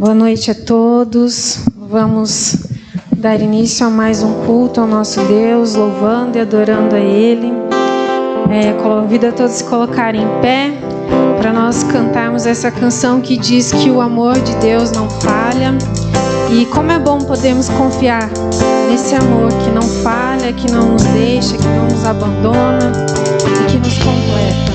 Boa noite a todos. Vamos dar início a mais um culto ao nosso Deus, louvando e adorando a Ele. Convido a todos a se colocarem em pé para nós cantarmos essa canção que diz que o amor de Deus não falha. E como é bom podermos confiar nesse amor que não falha, que não nos deixa, que não nos abandona e que nos completa.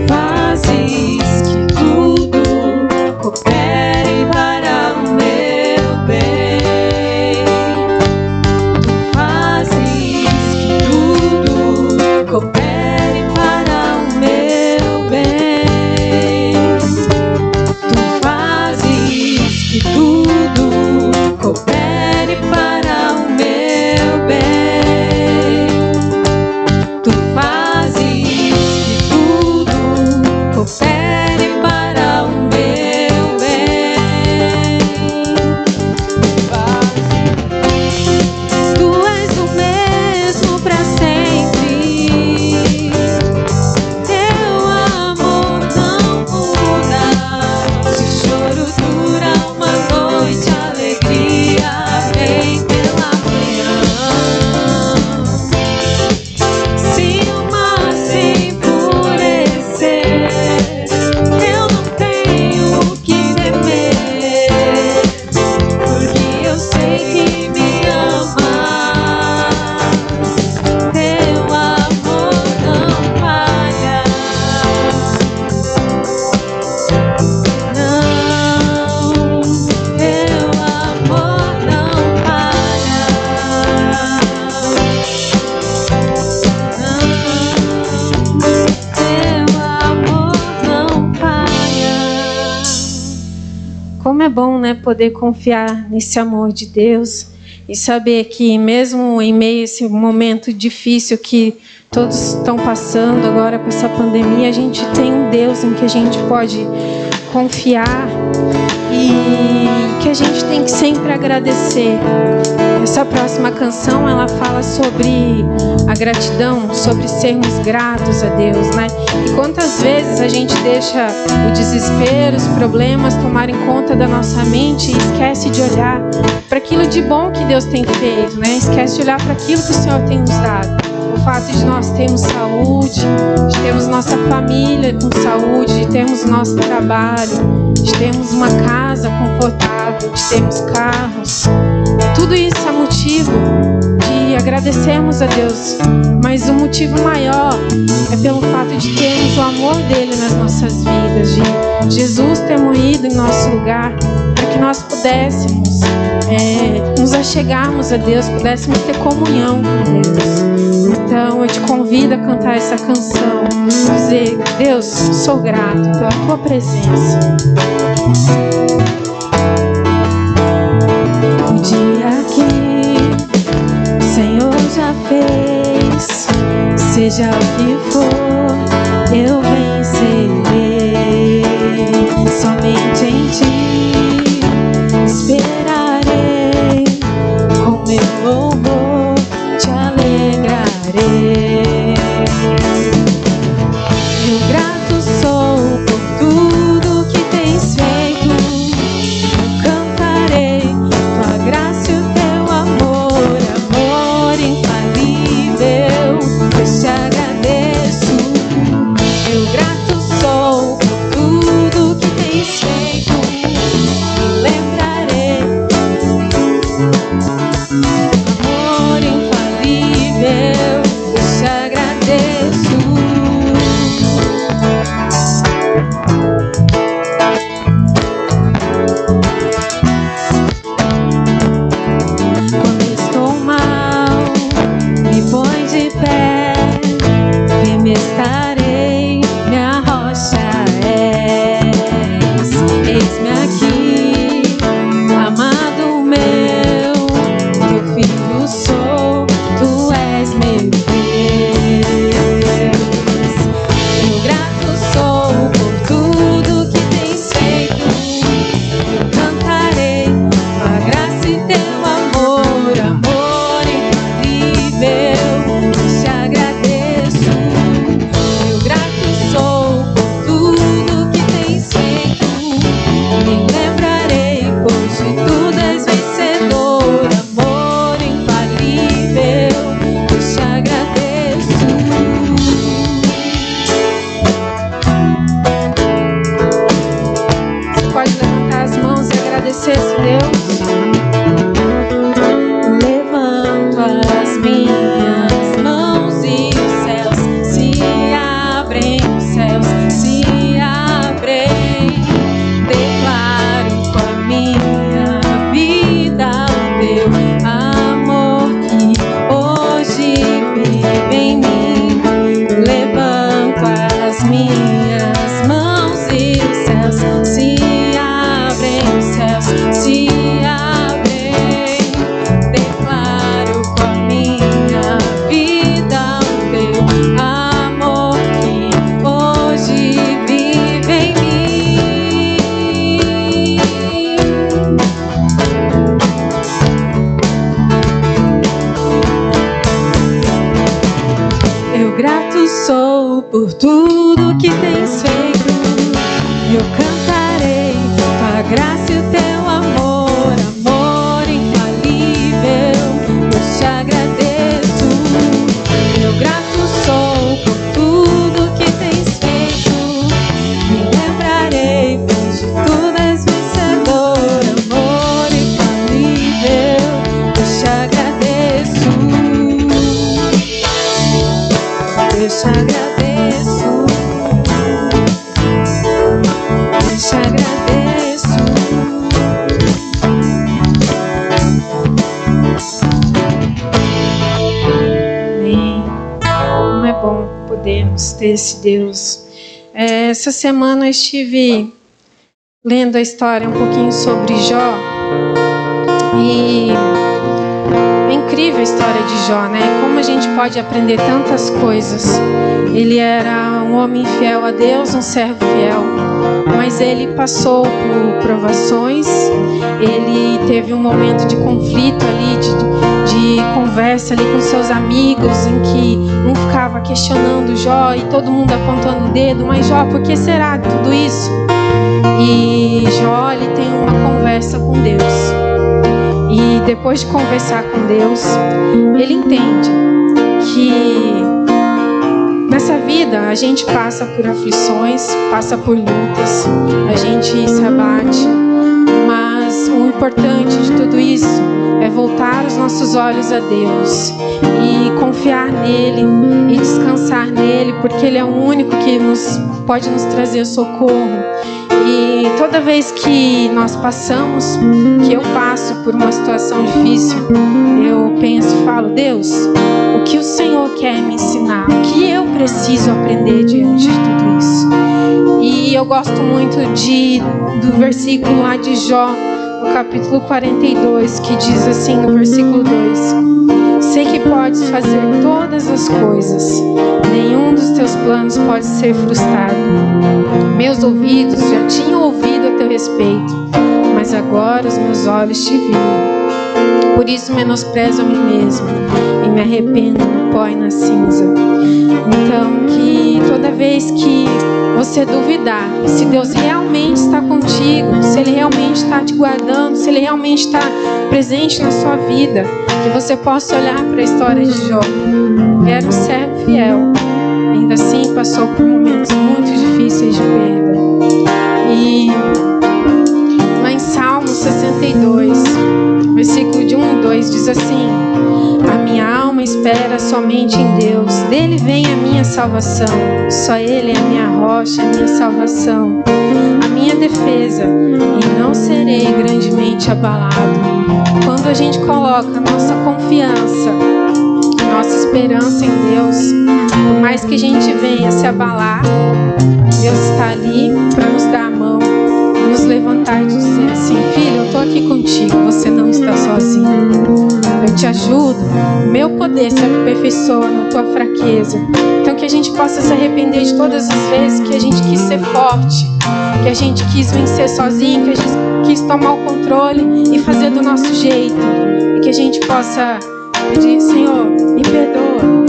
Fazes que tudo coopere para o meu poder confiar nesse amor de Deus e saber que mesmo em meio a esse momento difícil que todos estão passando agora com essa pandemia, a gente tem um Deus em que a gente pode confiar e que a gente tem que sempre agradecer. Essa próxima canção, ela fala sobre a gratidão, sobre sermos gratos a Deus, né? E quantas vezes a gente deixa o desespero, os problemas tomarem conta da nossa mente e esquece de olhar para aquilo de bom que Deus tem feito, né? Esquece de olhar para aquilo que o Senhor tem nos dado. O fato de nós termos saúde, de termos nossa família com saúde, de termos nosso trabalho, de termos uma casa confortável, de termos carros. Tudo isso é motivo de agradecermos a Deus. Mas o motivo maior é pelo fato de termos o amor dele nas nossas vidas, de Jesus ter morrido em nosso lugar, para que nós pudéssemos nos achegarmos a Deus, pudéssemos ter comunhão com Deus. Então eu te convido a cantar essa canção, dizer: Deus, sou grato pela tua presença. O dia que o Senhor já fez, seja o que for, eu vencerei. Somente em ti esperarei, com meu louvor te alegrarei. Eu grato sou por tudo que tens feito, eu cantarei tua graça e o teu amor, amor infalível, eu te agradeço. Eu grato sou por tudo que tens feito, me lembrarei, amor infalível, eu te agradeço. Quando estou mal, me põe de pé, firme estarei, minha rocha és. Eis-me aqui, amado meu, teu filho sou, tu és meu Deus. Eu grato sou por tudo que tens feito, eu cantarei tua graça e teu amor, amor infalível, eu te agradeço. Eu grato sou por tudo que tens feito, me lembrarei, pois de tudo és vencedor, amor infalível, eu te agradeço. Você pode levantar as mãos e agradecer esse Deus? Levanto as minhas mãos e os céus se abrem, os céus se abrem. Declaro com a minha vida o teu amor que hoje vive em mim. Levanto as minhas mãos e os céus se abrem, os céus se abrem. Declaro com a minha vida o teu amor que hoje vive em mim. Eu grato sou por tudo que tens feito, eu cantarei tua graça e o teu amor, amor infalível, eu te agradeço. Eu grato sou por tudo que tens feito, me lembrarei, pois de tudo és vencedor, amor infalível, eu te agradeço. Eu te agradeço, eu te agradeço. Amém. Como é bom podermos ter esse Deus. Essa semana eu estive lendo a história um pouquinho sobre Jó. história de Jó, né? Como a gente pode aprender tantas coisas. Ele era um homem fiel a Deus, um servo fiel, mas ele passou por provações. Ele teve um momento de conflito ali, de conversa ali com seus amigos, em que um ficava questionando Jó e todo mundo apontando o dedo. Mas Jó, por que será tudo isso? E Jó, ele tem uma conversa com Deus. E depois de conversar com Deus, ele entende que nessa vida a gente passa por aflições, passa por lutas, a gente se abate, mas o importante de tudo isso é voltar os nossos olhos a Deus e confiar nele e descansar nele, porque ele é o único que pode nos trazer socorro. E toda vez que nós passamos, que eu passo por uma situação difícil, eu penso e falo: Deus, o que o Senhor quer me ensinar? O que eu preciso aprender diante de tudo isso? E eu gosto muito do versículo lá de Jó, no capítulo 42, que diz assim no versículo 2: sei que podes fazer todas as coisas, nenhum dos teus planos pode ser frustrado. Meus ouvidos já tinham ouvido a teu respeito, mas agora os meus olhos te viram. Por isso menosprezo a mim mesmo e me arrependo no pó e na cinza. Então, que toda vez que você duvidar se Deus realmente está contigo, se Ele realmente está te guardando, se Ele realmente está presente na sua vida, que você possa olhar para a história de Jó. Era um servo fiel, ainda assim passou por momentos muito difíceis de perda. E lá em Salmo 62, versículo de 1 e 2 diz assim: a minha alma espera somente em Deus, dele vem a minha salvação, só Ele é a minha rocha, a minha salvação, a minha defesa, e não serei grandemente abalado. Quando a gente coloca a nossa confiança, a nossa esperança em Deus, por mais que a gente venha se abalar, Deus está ali para nos dar a mão, nos levantar e dizer assim: filho, eu estou aqui contigo, você não está sozinho, eu te ajudo, o meu poder se aperfeiçoa na tua fraqueza. Então que a gente possa se arrepender de todas as vezes que a gente quis ser forte, que a gente quis vencer sozinho, que a gente quis tomar o controle e fazer do nosso jeito, e que a gente possa pedir: Senhor, me perdoa,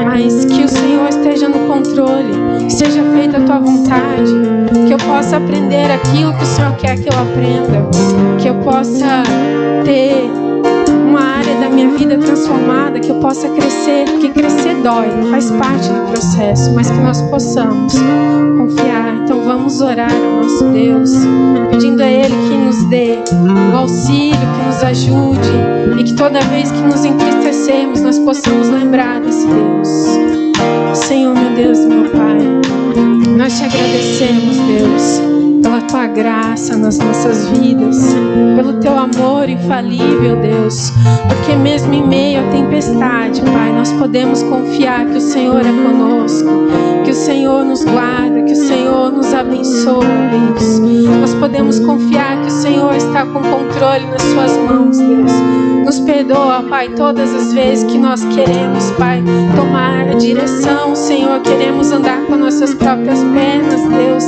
mas que o Senhor esteja no controle, que seja feita a tua vontade, que eu possa aprender aquilo que o Senhor quer que eu aprenda, que eu possa ter uma área da minha vida transformada, que eu possa crescer, porque crescer dói, faz parte do processo, mas que nós possamos confiar. Então vamos orar ao nosso Deus, pedindo a Ele que nos dê o auxílio, que nos ajude, e que toda vez que nos entristecermos nós possamos lembrar desse Deus. Senhor, meu Deus e meu Pai, nós te agradecemos, Deus, pela tua graça nas nossas vidas, pelo teu amor infalível, Deus, porque mesmo em meio à tempestade, Pai, nós podemos confiar que o Senhor é conosco, que o Senhor nos guarda, que o Senhor nos abençoa, Deus. Nós podemos confiar que o Senhor está com controle nas suas mãos, Deus. Nos perdoa, Pai, todas as vezes que nós queremos, Pai, tomar a direção, Senhor, queremos andar com nossas próprias pernas, Deus,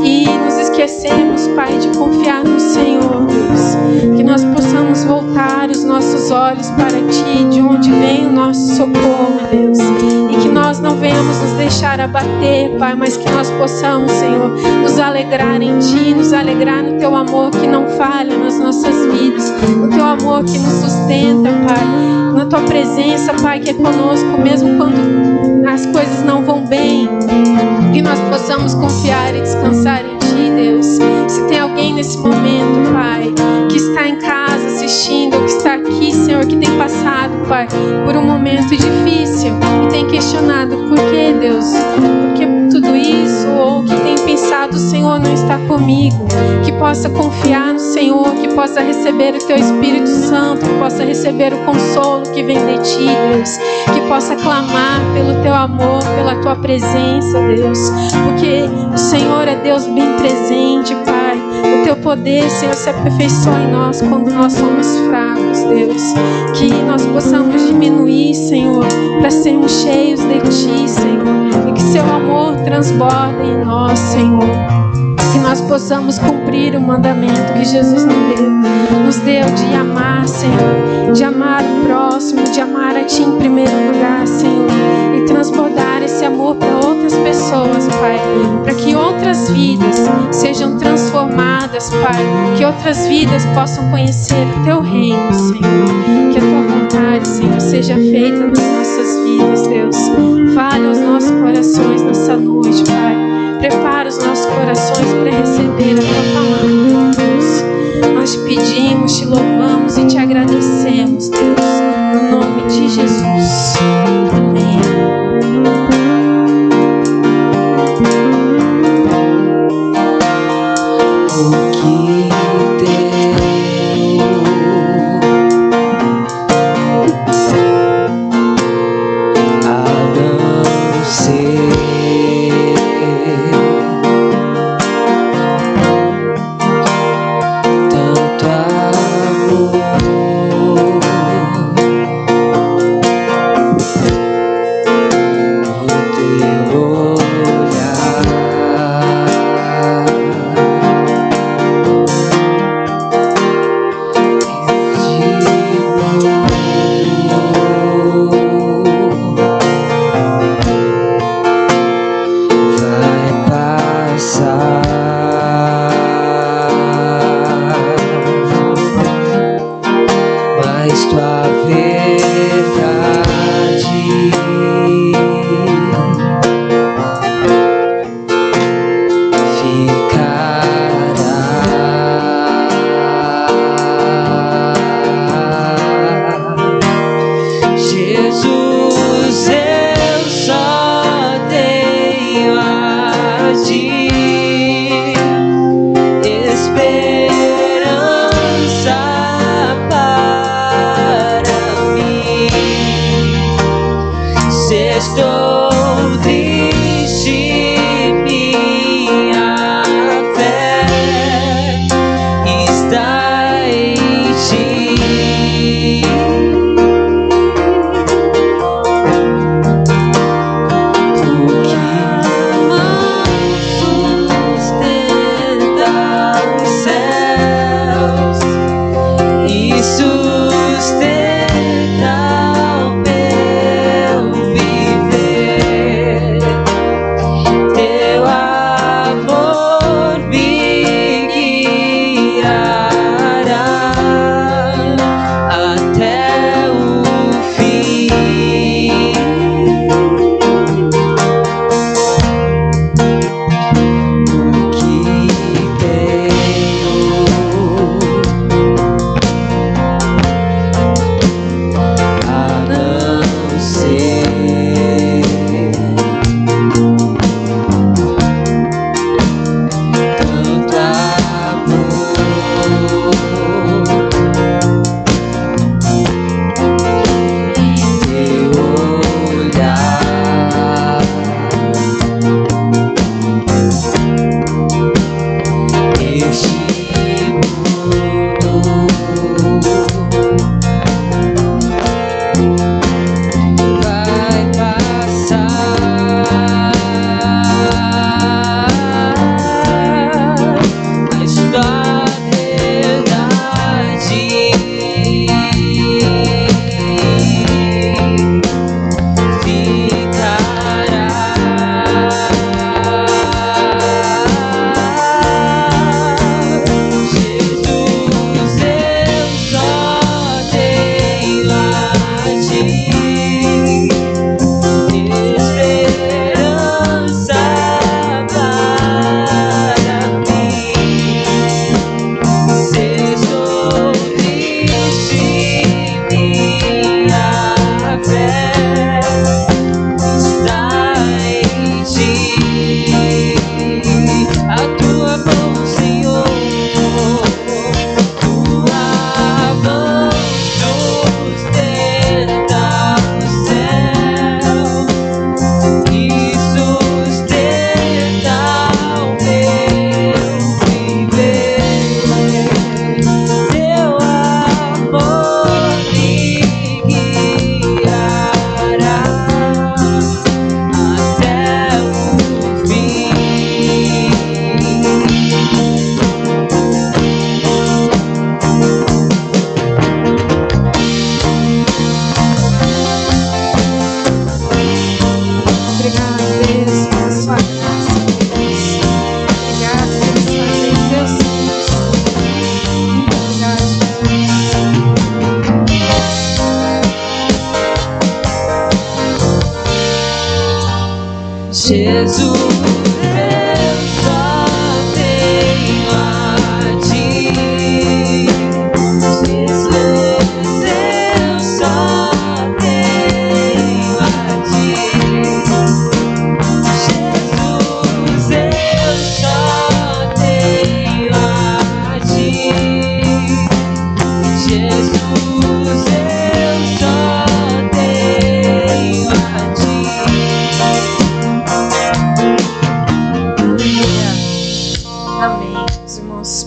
e nos esquecemos, Pai, de confiar no Senhor, Deus. Que nós possamos voltar os nossos olhos para Ti, de onde vem o nosso socorro, Deus. E que nós não venhamos nos deixar abater, Pai, mas que nós possamos, Senhor, nos alegrar em Ti, nos alegrar no Teu amor que não falha nas nossas vidas, no Teu amor que nos sustenta, Pai, na Tua presença, Pai, que é conosco, mesmo quando as coisas não vão bem. Que nós possamos confiar e descansar em Ti, Deus. Se tem alguém nesse momento, Pai, que está em casa assistindo, ou que está aqui, Senhor, que tem passado, Pai, por um momento difícil e tem questionado por que, Deus, por que tudo isso, ou que tem pensado: o Senhor não está comigo, que possa confiar no Senhor, que possa receber o Teu Espírito Santo, que possa receber o consolo que vem de Ti, Deus, que possa clamar pelo Teu amor, pela Tua presença, Deus, porque o Senhor é Deus bem presente, Pai. O Teu teu poder, Senhor, se aperfeiçoe em nós quando nós somos fracos, Deus. Que nós possamos diminuir, Senhor, para sermos cheios de Ti, Senhor. E que Seu amor transborde em nós, Senhor. Que nós possamos cumprir o mandamento que Jesus nos deu de amar, Senhor, de amar o próximo, de amar a Ti em primeiro lugar, Senhor, e transbordar esse amor para outras pessoas, Pai, para que outras vidas sejam transformadas, Pai, que outras vidas possam conhecer o Teu reino, Senhor, que a Tua vontade, Senhor, seja feita nas nossas vidas, Deus. Fale aos nossos corações nessa noite, Pai. Prepara os nossos corações para receber a Tua palavra, Deus. Nós te pedimos, te louvamos e te agradecemos, Deus. No nome de Jesus. Amém. O que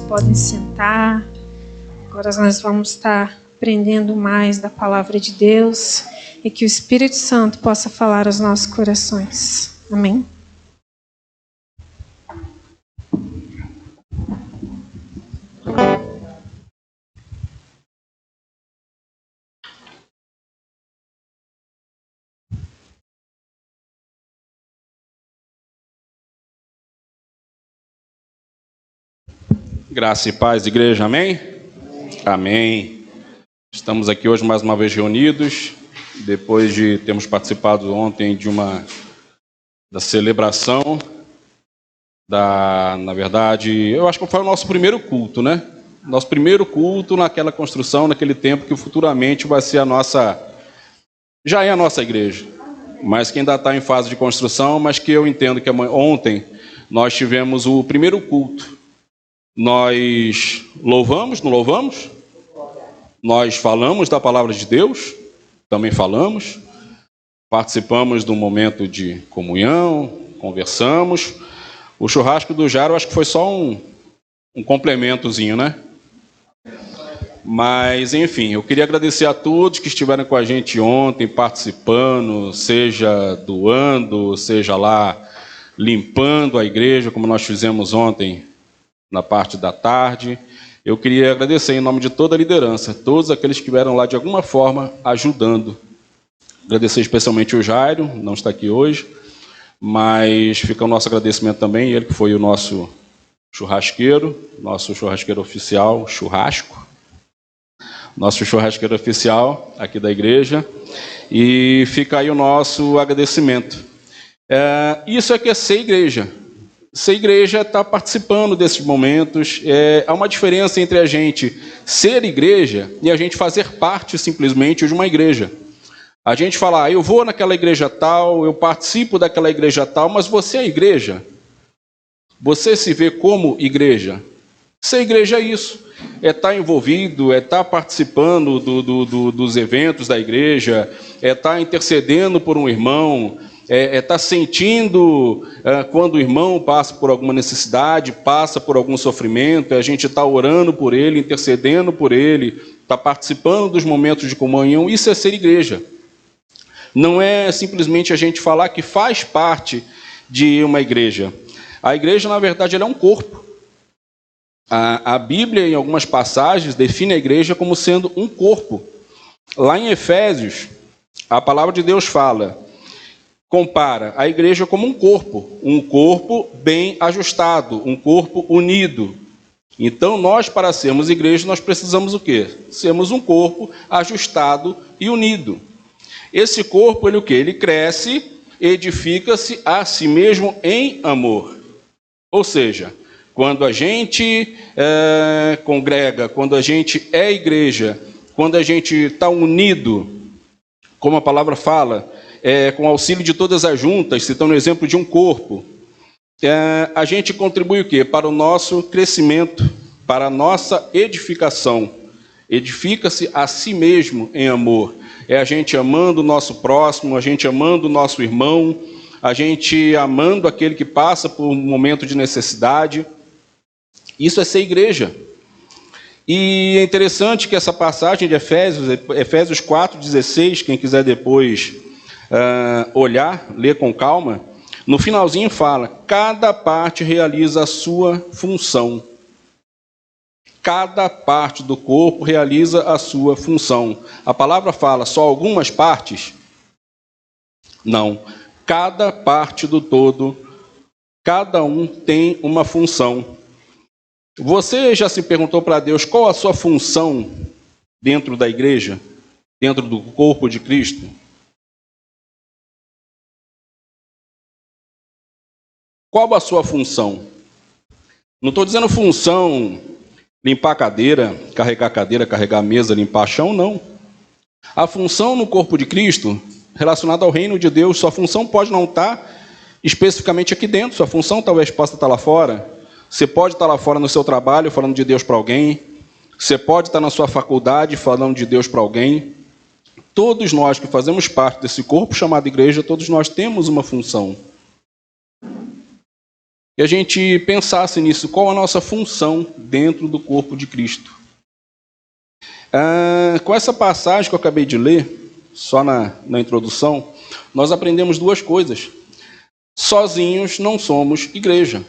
Podem sentar. Agora nós vamos estar aprendendo mais da palavra de Deus e que o Espírito Santo possa falar aos nossos corações. Amém? Graça e paz, igreja, amém? Amém. Estamos aqui hoje mais uma vez reunidos, depois de termos participado ontem da celebração, na verdade, eu acho que foi o nosso primeiro culto, né? Nosso primeiro culto naquela construção, naquele tempo que futuramente vai ser já é a nossa igreja, mas que ainda está em fase de construção, mas que eu entendo que ontem nós tivemos o primeiro culto. Nós louvamos, não louvamos? Nós falamos da palavra de Deus, também falamos, participamos do momento de comunhão, conversamos. O churrasco do Jairo, acho que foi só um complementozinho, né? Mas, enfim, eu queria agradecer a todos que estiveram com a gente ontem, participando, seja doando, seja lá limpando a igreja, como nós fizemos ontem, na parte da tarde. Eu queria agradecer em nome de toda a liderança, todos aqueles que estiveram lá de alguma forma ajudando. Agradecer especialmente o Jairo, não está aqui hoje, mas fica o nosso agradecimento também, ele que foi o nosso churrasqueiro oficial, nosso churrasqueiro oficial aqui da igreja, e fica aí o nosso agradecimento. Isso é que é ser igreja. Ser igreja está participando desses momentos. Há uma diferença entre a gente ser igreja e a gente fazer parte simplesmente de uma igreja. A gente fala, eu vou naquela igreja tal, eu participo daquela igreja tal, mas você é igreja? Você se vê como igreja? Ser igreja é isso, é estar envolvido, é estar participando dos eventos da igreja, é estar intercedendo por um irmão, é estar sentindo quando o irmão passa por alguma necessidade, passa por algum sofrimento, a gente está orando por ele, intercedendo por ele, está participando dos momentos de comunhão. Isso é ser igreja. Não é simplesmente a gente falar que faz parte de uma igreja. A igreja, na verdade, ela é um corpo. A Bíblia, em algumas passagens, define a igreja como sendo um corpo. Lá em Efésios, a palavra de Deus compara a igreja como um corpo bem ajustado, um corpo unido. Então, nós, para sermos igreja, nós precisamos o quê? Sermos um corpo ajustado e unido. Esse corpo, ele o quê? Ele cresce, edifica-se a si mesmo em amor. Ou seja, quando a gente congrega, quando a gente é igreja, quando a gente está unido, como a palavra fala, com o auxílio de todas as juntas, citando o exemplo de um corpo, a gente contribui o quê? Para o nosso crescimento, para a nossa edificação. Edifica-se a si mesmo em amor. É a gente amando o nosso próximo, a gente amando o nosso irmão, a gente amando aquele que passa por um momento de necessidade. Isso é ser igreja. E é interessante que essa passagem de Efésios 4,16, quem quiser depois olhar, ler com calma, no finalzinho fala, cada parte realiza a sua função. Cada parte do corpo realiza a sua função. A palavra fala só algumas partes? Não. Cada parte do todo, cada um tem uma função. Você já se perguntou para Deus qual a sua função dentro da igreja, dentro do corpo de Cristo? Qual a sua função? Não estou dizendo função limpar a cadeira, carregar a mesa, limpar chão, não. A função no corpo de Cristo, relacionada ao reino de Deus, sua função pode não estar especificamente aqui dentro, sua função talvez possa estar lá fora. Você pode estar lá fora no seu trabalho, falando de Deus para alguém. Você pode estar na sua faculdade falando de Deus para alguém. Todos nós que fazemos parte desse corpo chamado igreja, todos nós temos uma função. E a gente pensasse nisso, qual a nossa função dentro do corpo de Cristo. Com essa passagem que eu acabei de ler, só na introdução, nós aprendemos duas coisas. Sozinhos não somos igreja.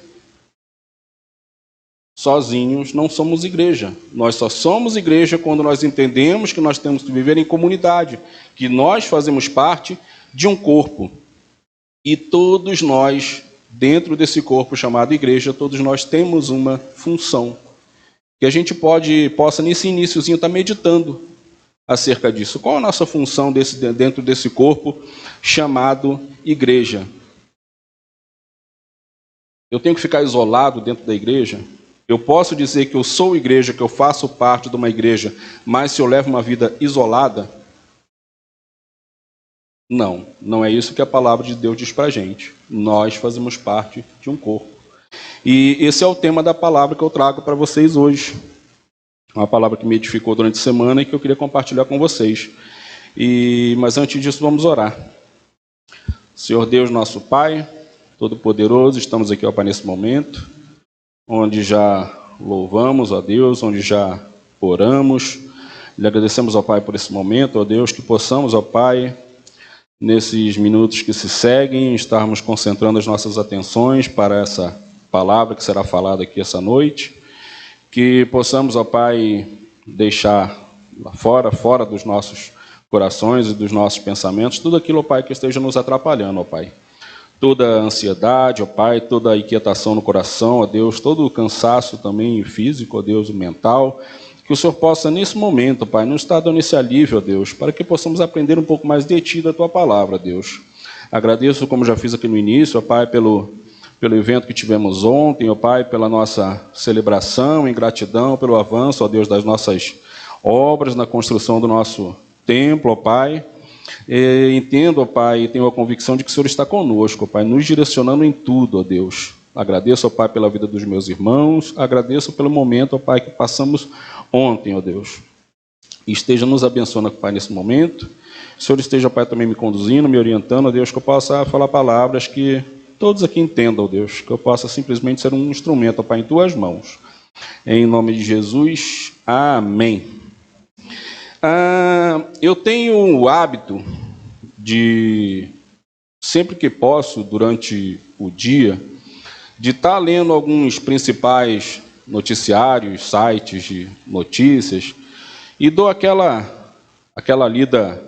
Sozinhos não somos igreja. Nós só somos igreja quando nós entendemos que nós temos que viver em comunidade, que nós fazemos parte de um corpo. E todos nós, dentro desse corpo chamado igreja, todos nós temos uma função. Que a gente possa nesse iniciozinho estar meditando acerca disso. Qual a nossa função dentro desse corpo chamado igreja? Eu tenho que ficar isolado dentro da igreja? Eu posso dizer que eu sou igreja, que eu faço parte de uma igreja, mas se eu levo uma vida isolada? Não, não é isso que a palavra de Deus diz para a gente. Nós fazemos parte de um corpo. E esse é o tema da palavra que eu trago para vocês hoje. Uma palavra que me edificou durante a semana e que eu queria compartilhar com vocês. Mas antes disso, vamos orar. Senhor Deus, nosso Pai, Todo-Poderoso, estamos aqui, ó Pai, nesse momento, onde já louvamos a Deus, onde já oramos. Lhe agradecemos, ó Pai, por esse momento, ó Deus, que possamos, ó Pai, nesses minutos que se seguem, estarmos concentrando as nossas atenções para essa palavra que será falada aqui essa noite, que possamos, ó Pai, deixar lá fora dos nossos corações e dos nossos pensamentos, tudo aquilo, ó Pai, que esteja nos atrapalhando, ó Pai. Toda a ansiedade, ó Pai, toda a inquietação no coração, ó Deus, todo o cansaço também físico, ó Deus, mental, que o Senhor possa, nesse momento, ó Pai, nos estar dando esse alívio, ó Deus, para que possamos aprender um pouco mais de Ti, da Tua palavra, ó Deus. Agradeço, como já fiz aqui no início, ó Pai, pelo evento que tivemos ontem, ó Pai, pela nossa celebração, em gratidão, pelo avanço, ó Deus, das nossas obras, na construção do nosso templo, ó Pai. Entendo, ó Pai, e tenho a convicção de que o Senhor está conosco, ó Pai, nos direcionando em tudo, ó Deus. Agradeço, ó Pai, pela vida dos meus irmãos, agradeço pelo momento, ó Pai, que passamos ontem, ó Deus. E esteja nos abençoando, ó Pai, nesse momento. O Senhor esteja, ó Pai, também me conduzindo, me orientando, ó Deus, que eu possa falar palavras que todos aqui entendam, ó Deus, que eu possa simplesmente ser um instrumento, ó Pai, em Tuas mãos. Em nome de Jesus, amém. Eu tenho o hábito de, sempre que posso, durante o dia, de estar lendo alguns principais noticiários, sites de notícias, e dou aquela lida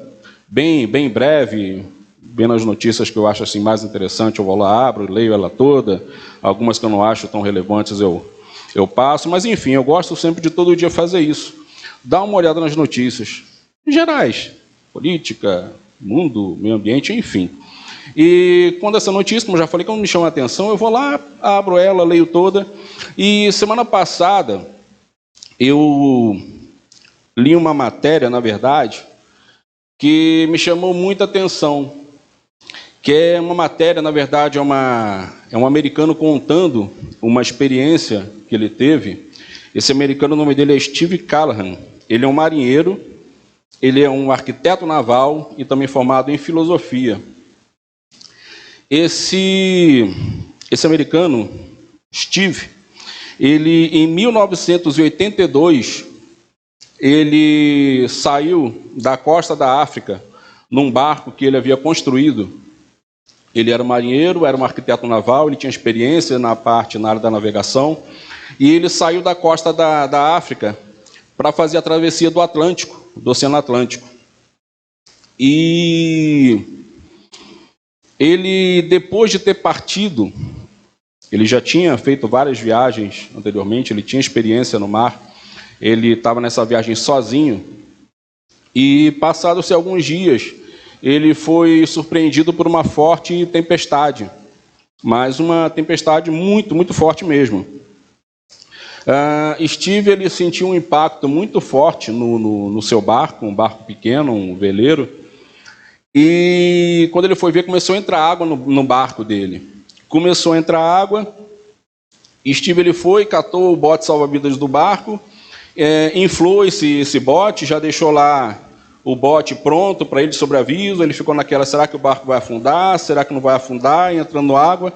bem breve, vendo as notícias que eu acho assim mais interessante, eu vou lá, abro, leio ela toda, algumas que eu não acho tão relevantes eu passo, mas enfim, eu gosto sempre de todo dia fazer isso. Dá uma olhada nas notícias gerais, política, mundo, meio ambiente, enfim. E quando essa notícia, como já falei, quando me chama a atenção, eu vou lá, abro ela, leio toda. E semana passada, eu li uma matéria, na verdade, que me chamou muita atenção. Que é uma matéria, na verdade, é um americano contando uma experiência que ele teve. Esse americano, o nome dele é Steve Callahan. Ele é um marinheiro, ele é um arquiteto naval e também formado em filosofia. Esse americano, Steve, ele em 1982, ele saiu da costa da África num barco que ele havia construído. Ele era marinheiro, era um arquiteto naval, ele tinha experiência na área da navegação, e ele saiu da costa da África para fazer a travessia do Atlântico, do Oceano Atlântico. E ele, depois de ter partido, ele já tinha feito várias viagens anteriormente, ele tinha experiência no mar, ele estava nessa viagem sozinho, e passados-se alguns dias, ele foi surpreendido por uma forte tempestade, mas uma tempestade muito, muito forte mesmo. Steve, ele sentiu um impacto muito forte no seu barco, um barco pequeno, um veleiro, e quando ele foi ver, começou a entrar água no barco dele. Começou a entrar água, Steve ele foi, catou o bote salva-vidas do barco inflou esse bote, já deixou lá o bote pronto para ele de sobreaviso. Ele ficou naquela, será que o barco vai afundar? Será que não vai afundar? Entrando água.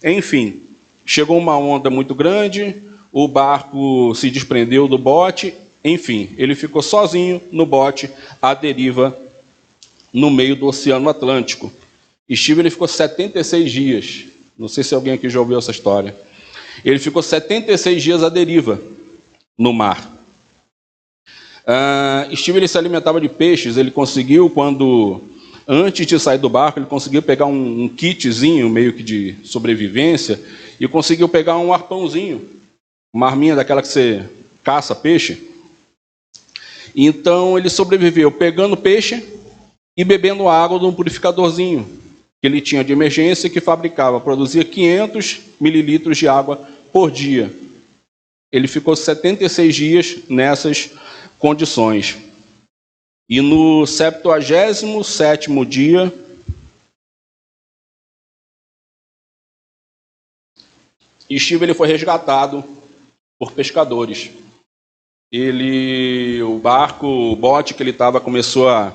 Enfim, chegou uma onda muito grande, o barco se desprendeu do bote. Enfim, ele ficou sozinho no bote, à deriva, no meio do Oceano Atlântico. Steve, ele ficou 76 dias. Não sei se alguém aqui já ouviu essa história. Ele ficou 76 dias à deriva no mar. Steve, ele se alimentava de peixes. Ele conseguiu, antes de sair do barco, ele conseguiu pegar um kitzinho, meio que de sobrevivência, e conseguiu pegar um arpãozinho, uma arminha daquela que você caça peixe. Então ele sobreviveu pegando peixe e bebendo água de um purificadorzinho que ele tinha de emergência, que produzia 500 mililitros de água por dia. Ele ficou 76 dias nessas condições. E no 77º dia, Steve, ele foi resgatado por pescadores. O bote que ele estava começou a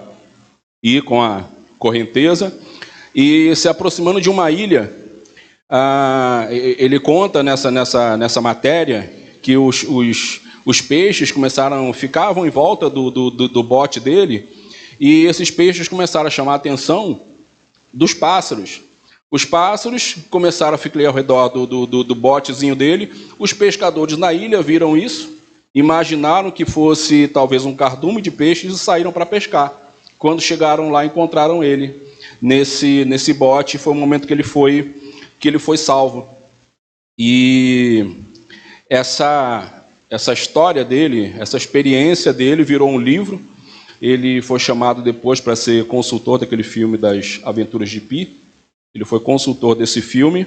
ir com a correnteza e se aproximando de uma ilha. Ele conta nessa matéria que os peixes ficavam em volta do bote dele, e esses peixes começaram a chamar a atenção dos pássaros. Os pássaros começaram a ficar ao redor do botezinho dele. Os pescadores na ilha viram isso, imaginaram que fosse talvez um cardume de peixes e saíram para pescar. Quando chegaram lá, encontraram ele nesse bote. Foi o momento que ele foi salvo. E essa história dele, essa experiência dele virou um livro. Ele foi chamado depois para ser consultor daquele filme das Aventuras de Pi. Ele foi consultor desse filme.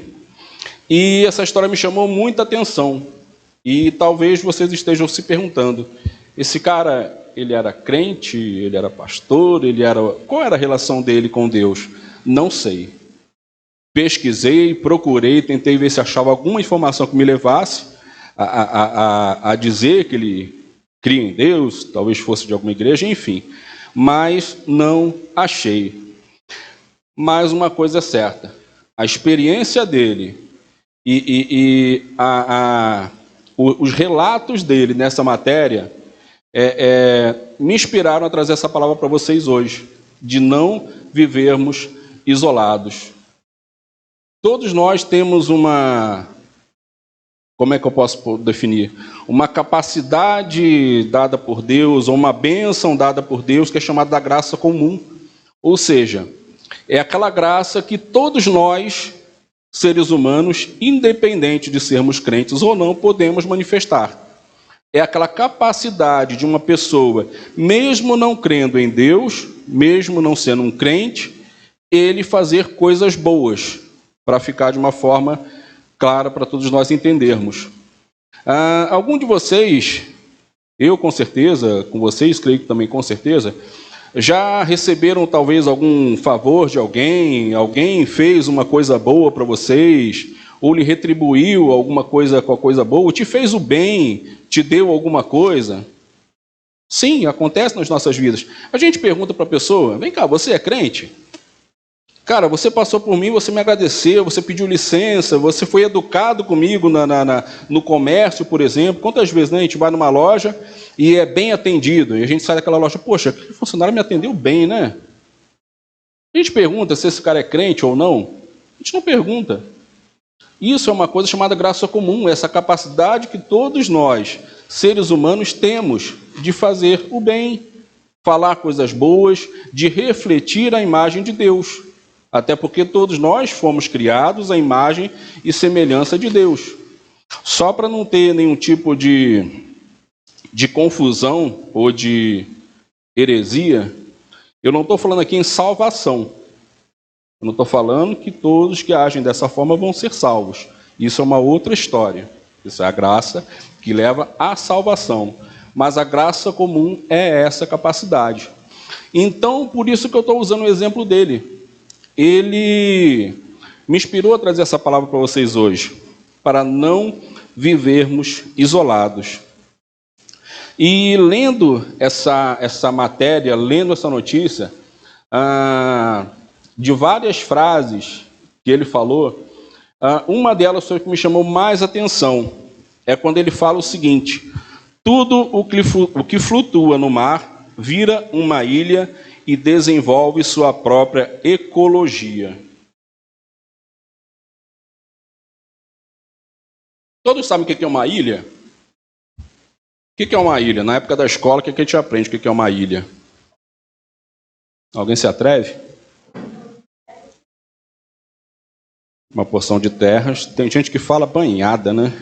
E essa história me chamou muita atenção. E talvez vocês estejam se perguntando, esse cara, ele era crente, ele era pastor, qual era a relação dele com Deus? Não sei. Pesquisei, procurei, tentei ver se achava alguma informação que me levasse a dizer que ele cria em Deus, talvez fosse de alguma igreja, enfim. Mas não achei. Mas uma coisa é certa, a experiência dele os relatos dele nessa matéria me inspiraram a trazer essa palavra para vocês hoje, de não vivermos isolados. Todos nós temos como é que eu posso definir? Uma capacidade dada por Deus, ou uma bênção dada por Deus, que é chamada da graça comum. Ou seja, é aquela graça que todos nós, seres humanos, independente de sermos crentes ou não, podemos manifestar. É aquela capacidade de uma pessoa, mesmo não crendo em Deus, mesmo não sendo um crente, ele fazer coisas boas, para ficar de uma forma clara para todos nós entendermos. Algum de vocês, eu com certeza, com vocês, creio que também com certeza, já receberam talvez algum favor de alguém fez uma coisa boa para vocês, ou lhe retribuiu alguma coisa com a coisa boa, te fez o bem, te deu alguma coisa? Sim, acontece nas nossas vidas. A gente pergunta para a pessoa, vem cá, você é crente? Cara, você passou por mim, você me agradeceu, você pediu licença, você foi educado comigo no comércio, por exemplo. Quantas vezes, né, a gente vai numa loja e é bem atendido, e a gente sai daquela loja, poxa, aquele funcionário me atendeu bem, né? A gente pergunta se esse cara é crente ou não? A gente não pergunta. Isso é uma coisa chamada graça comum, essa capacidade que todos nós, seres humanos, temos de fazer o bem, falar coisas boas, de refletir a imagem de Deus. Até porque todos nós fomos criados à imagem e semelhança de Deus. Só para não ter nenhum tipo de confusão ou de heresia, eu não estou falando aqui em salvação. Eu não estou falando que todos que agem dessa forma vão ser salvos. Isso é uma outra história. Isso é a graça que leva à salvação. Mas a graça comum é essa capacidade. Então, por isso que eu estou usando o exemplo dele. Ele me inspirou a trazer essa palavra para vocês hoje, para não vivermos isolados. E lendo essa matéria, lendo essa notícia, de várias frases que ele falou, uma delas foi que me chamou mais atenção. É quando ele fala o seguinte: tudo o que flutua no mar vira uma ilha e desenvolve sua própria ecologia. Todos sabem o que é uma ilha? O que é uma ilha? Na época da escola, o que a gente aprende? O que é uma ilha? Alguém se atreve? Uma porção de terras. Tem gente que fala banhada, né?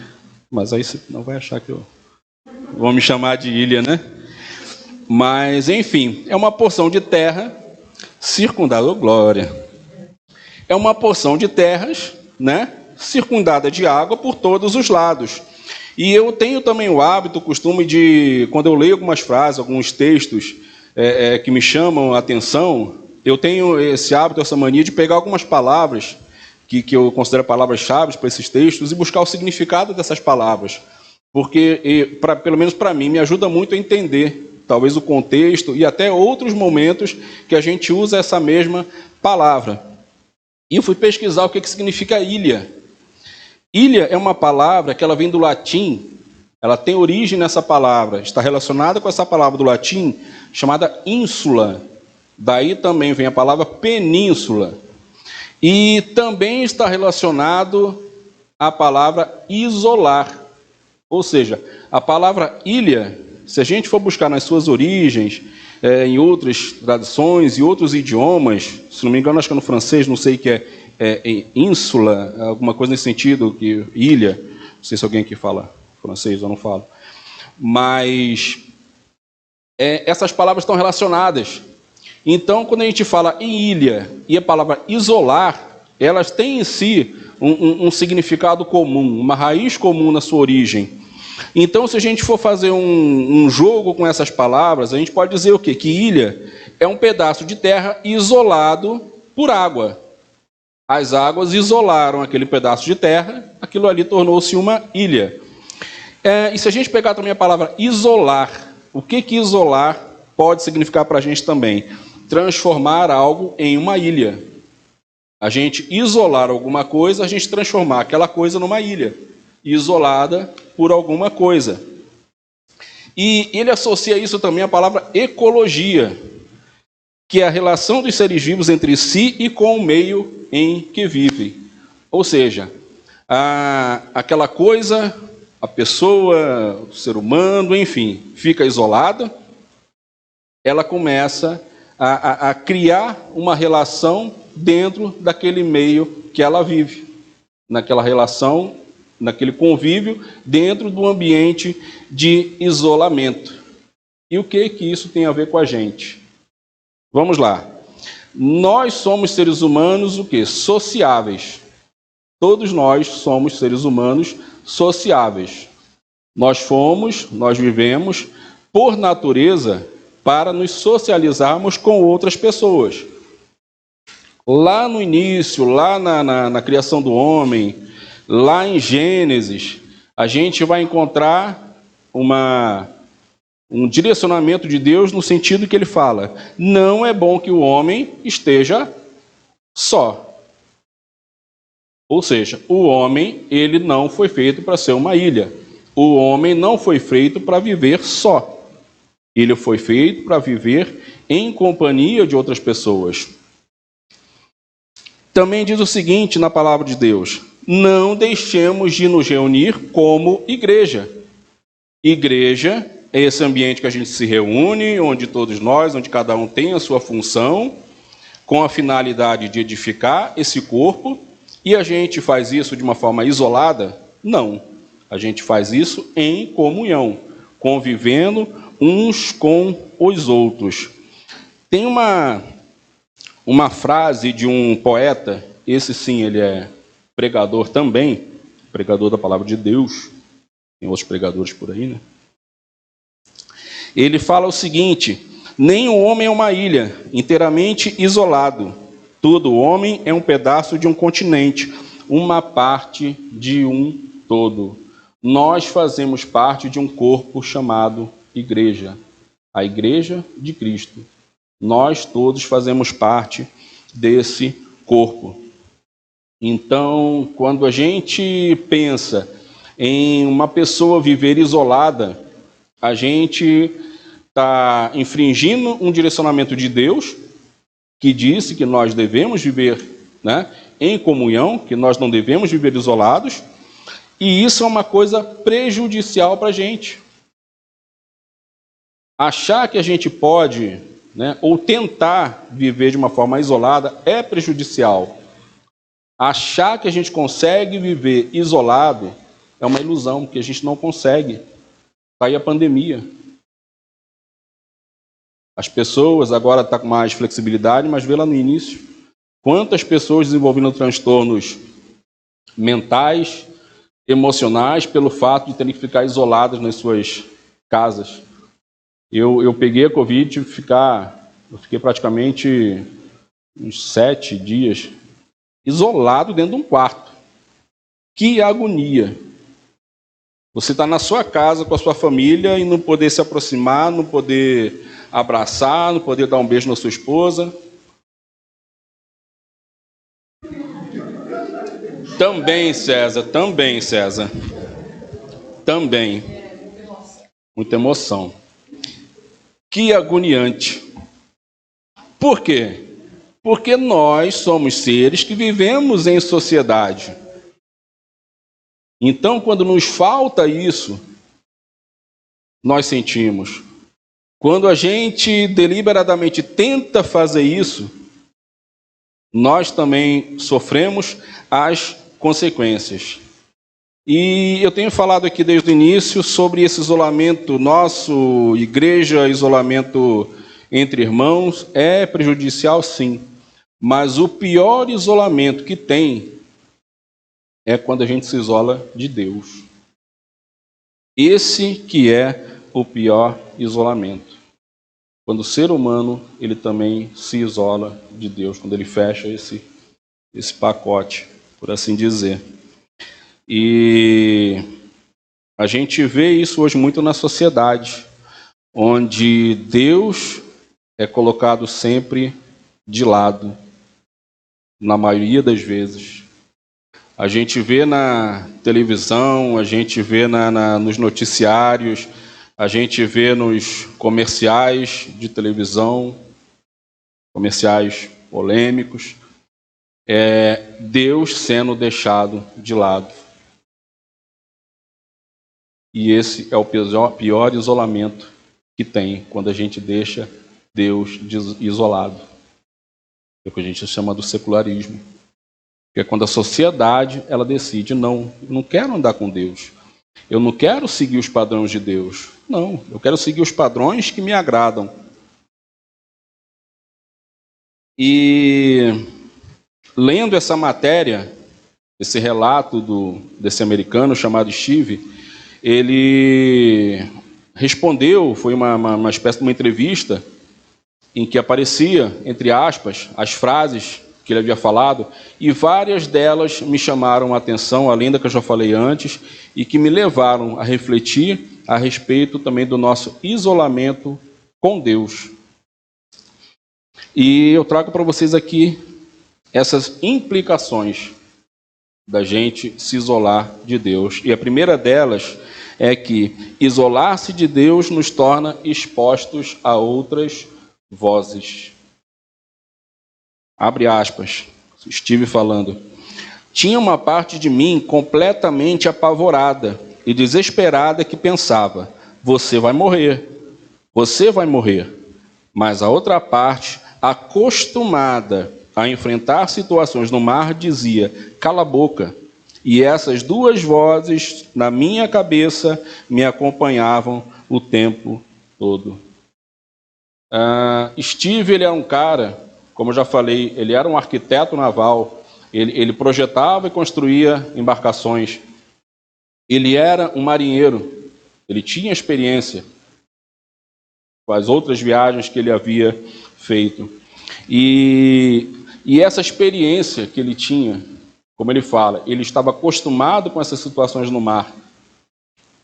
Mas aí você não vai achar que eu vou me chamar de ilha, né? Mas, enfim, é uma porção de terra circundada, oh, glória. É uma porção de terras, né? Circundada de água por todos os lados. E eu tenho também o hábito, o costume de, quando eu leio algumas frases, alguns textos que me chamam a atenção, eu tenho esse hábito, essa mania de pegar algumas palavras que eu considero palavras-chave para esses textos e buscar o significado dessas palavras. Porque, pelo menos para mim, me ajuda muito a entender, talvez, o contexto e até outros momentos que a gente usa essa mesma palavra. E eu fui pesquisar o que significa ilha. Ilha é uma palavra que ela vem do latim, ela tem origem nessa palavra, está relacionada com essa palavra do latim, chamada ínsula. Daí também vem a palavra península. E também está relacionado à palavra isolar. Ou seja, a palavra ilha, se a gente for buscar nas suas origens, em outras tradições e outros idiomas, se não me engano, acho que é no francês, não sei o que é ínsula, alguma coisa nesse sentido, que ilha, não sei se alguém aqui fala francês ou não fala, mas essas palavras estão relacionadas. Então, quando a gente fala em ilha e a palavra isolar, elas têm em si um significado comum, uma raiz comum na sua origem. Então, se a gente for fazer um jogo com essas palavras, a gente pode dizer o quê? Que ilha é um pedaço de terra isolado por água. As águas isolaram aquele pedaço de terra, aquilo ali tornou-se uma ilha. E se a gente pegar também a palavra isolar, o que isolar pode significar para a gente também? Transformar algo em uma ilha. A gente isolar alguma coisa, a gente transformar aquela coisa numa ilha, isolada por alguma coisa. E ele associa isso também à palavra ecologia, que é a relação dos seres vivos entre si e com o meio em que vivem. Ou seja, aquela coisa, a pessoa, o ser humano, enfim, fica isolada, ela começa a criar uma relação dentro daquele meio que ela vive, naquela relação, naquele convívio, dentro do ambiente de isolamento. E o que isso tem a ver com a gente? Vamos lá. Nós somos seres humanos o quê? Sociáveis. Todos nós somos seres humanos sociáveis. Nós vivemos, por natureza, para nos socializarmos com outras pessoas. Lá no início, lá na criação do homem, lá em Gênesis, a gente vai encontrar um direcionamento de Deus no sentido que ele fala: não é bom que o homem esteja só. Ou seja, o homem, ele não foi feito para ser uma ilha. O homem não foi feito para viver só. Ele foi feito para viver em companhia de outras pessoas. Também diz o seguinte na palavra de Deus: não deixemos de nos reunir como igreja. Igreja é esse ambiente que a gente se reúne, onde todos nós, onde cada um tem a sua função, com a finalidade de edificar esse corpo. E a gente faz isso de uma forma isolada? Não. A gente faz isso em comunhão, convivendo uns com os outros. Tem uma frase de um poeta, esse sim, ele é pregador também, pregador da palavra de Deus, tem outros pregadores por aí, né? Ele fala o seguinte: nem o homem é uma ilha, inteiramente isolado. Todo homem é um pedaço de um continente, uma parte de um todo. Nós fazemos parte de um corpo chamado igreja, a igreja de Cristo. Nós todos fazemos parte desse corpo. Então, quando a gente pensa em uma pessoa viver isolada, a gente está infringindo um direcionamento de Deus, que disse que nós devemos viver, em comunhão, que nós não devemos viver isolados, e isso é uma coisa prejudicial para a gente. Achar que a gente pode, ou tentar viver de uma forma isolada é prejudicial. Achar que a gente consegue viver isolado é uma ilusão, porque a gente não consegue. Está aí a pandemia. As pessoas agora estão com mais flexibilidade, mas vê lá no início. Quantas pessoas desenvolvendo transtornos mentais, emocionais, pelo fato de terem que ficar isoladas nas suas casas. Eu peguei a Covid e fiquei praticamente uns 7 dias isolado dentro de um quarto. Que agonia! Você está na sua casa com a sua família e não poder se aproximar, não poder abraçar, não poder dar um beijo na sua esposa. Também, César. Também. Muita emoção. Que agoniante. Por quê? Porque nós somos seres que vivemos em sociedade. Então, quando nos falta isso, nós sentimos. Quando a gente deliberadamente tenta fazer isso, nós também sofremos as consequências. E eu tenho falado aqui desde o início sobre esse isolamento nosso, igreja, isolamento entre irmãos, é prejudicial sim. Mas o pior isolamento que tem é quando a gente se isola de Deus. Esse que é o pior isolamento. Quando o ser humano, ele também se isola de Deus, quando ele fecha esse pacote, por assim dizer. E a gente vê isso hoje muito na sociedade, onde Deus é colocado sempre de lado, na maioria das vezes. A gente vê na televisão, a gente vê nos noticiários, a gente vê nos comerciais de televisão, comerciais polêmicos, Deus sendo deixado de lado. E esse é o pior isolamento que tem, quando a gente deixa Deus isolado. É o que a gente chama do secularismo. Que é quando a sociedade ela decide, não quero andar com Deus. Eu não quero seguir os padrões de Deus. Não, eu quero seguir os padrões que me agradam. E lendo essa matéria, esse relato desse americano chamado Steve, ele respondeu, foi uma espécie de uma entrevista em que aparecia, entre aspas, as frases que ele havia falado, e várias delas me chamaram a atenção, além da que eu já falei antes, e que me levaram a refletir a respeito também do nosso isolamento com Deus. E eu trago para vocês aqui essas implicações da gente se isolar de Deus. E a primeira delas é que isolar-se de Deus nos torna expostos a outras vozes. Abre aspas, estive falando. Tinha uma parte de mim completamente apavorada e desesperada que pensava, você vai morrer. Mas a outra parte, acostumada a enfrentar situações no mar, dizia, cala a boca. E essas duas vozes na minha cabeça me acompanhavam o tempo todo. Steve, ele é um cara, como eu já falei, ele era um arquiteto naval, ele projetava e construía embarcações. Ele era um marinheiro, ele tinha experiência com as outras viagens que ele havia feito. E essa experiência que ele tinha, como ele fala, ele estava acostumado com essas situações no mar,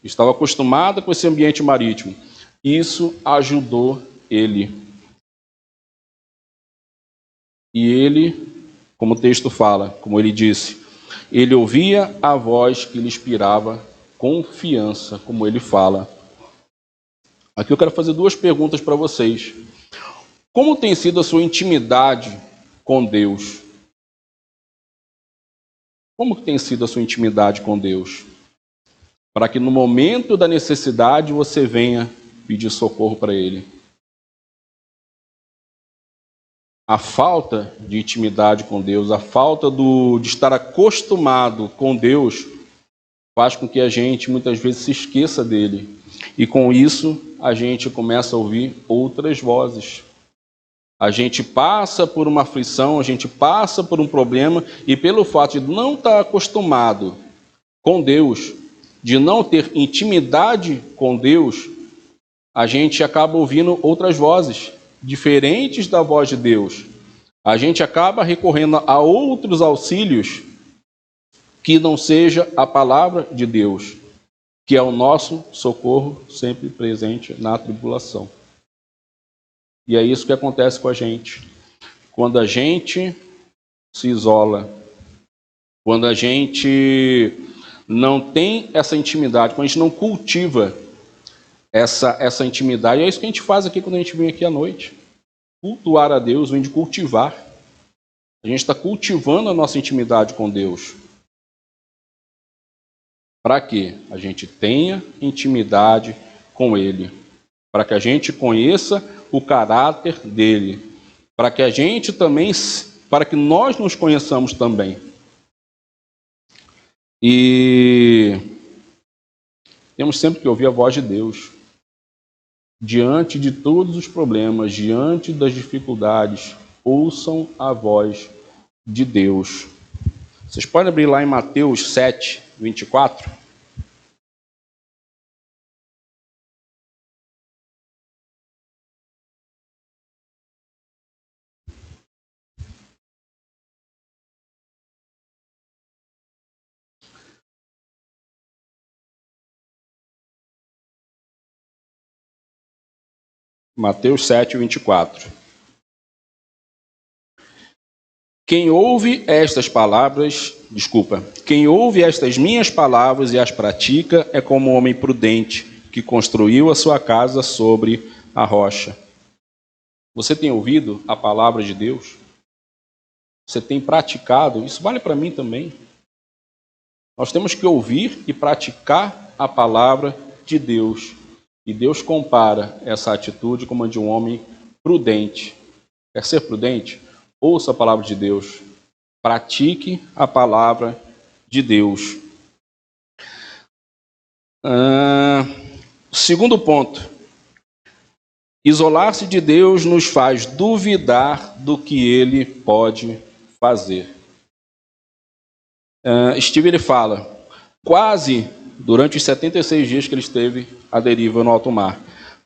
estava acostumado com esse ambiente marítimo. Isso ajudou ele. E ele, como o texto fala, como ele disse, ele ouvia a voz que lhe inspirava confiança, como ele fala. Aqui eu quero fazer duas perguntas para vocês. Como tem sido a sua intimidade com Deus? Como que tem sido a sua intimidade com Deus? Para que no momento da necessidade você venha pedir socorro para Ele. A falta de intimidade com Deus, a falta de estar acostumado com Deus, faz com que a gente muitas vezes se esqueça dele. E com isso, a gente começa a ouvir outras vozes. A gente passa por uma aflição, a gente passa por um problema, e pelo fato de não estar acostumado com Deus, de não ter intimidade com Deus, a gente acaba ouvindo outras vozes, diferentes da voz de Deus. A gente acaba recorrendo a outros auxílios que não seja a palavra de Deus, que é o nosso socorro sempre presente na tribulação. E é isso que acontece com a gente. Quando a gente se isola, quando a gente não tem essa intimidade, quando a gente não cultiva essa intimidade, é isso que a gente faz aqui quando a gente vem aqui à noite. Cultuar a Deus vem de cultivar. A gente está cultivando a nossa intimidade com Deus. Para que a gente tenha intimidade com Ele. Para que a gente conheça o caráter dele. Para que a gente também, para que nós nos conheçamos também. E temos sempre que ouvir a voz de Deus. Diante de todos os problemas, diante das dificuldades, ouçam a voz de Deus. Vocês podem abrir lá em Mateus 7, 24? Mateus 7, 24. Quem ouve estas minhas palavras e as pratica é como um homem prudente que construiu a sua casa sobre a rocha. Você tem ouvido a palavra de Deus? Você tem praticado? Isso vale para mim também. Nós temos que ouvir e praticar a palavra de Deus. E Deus compara essa atitude como a de um homem prudente. Quer ser prudente? Ouça a palavra de Deus. Pratique a palavra de Deus. Segundo ponto. Isolar-se de Deus nos faz duvidar do que Ele pode fazer. Steve ele fala, quase durante os 76 dias que ele esteve à deriva no alto mar,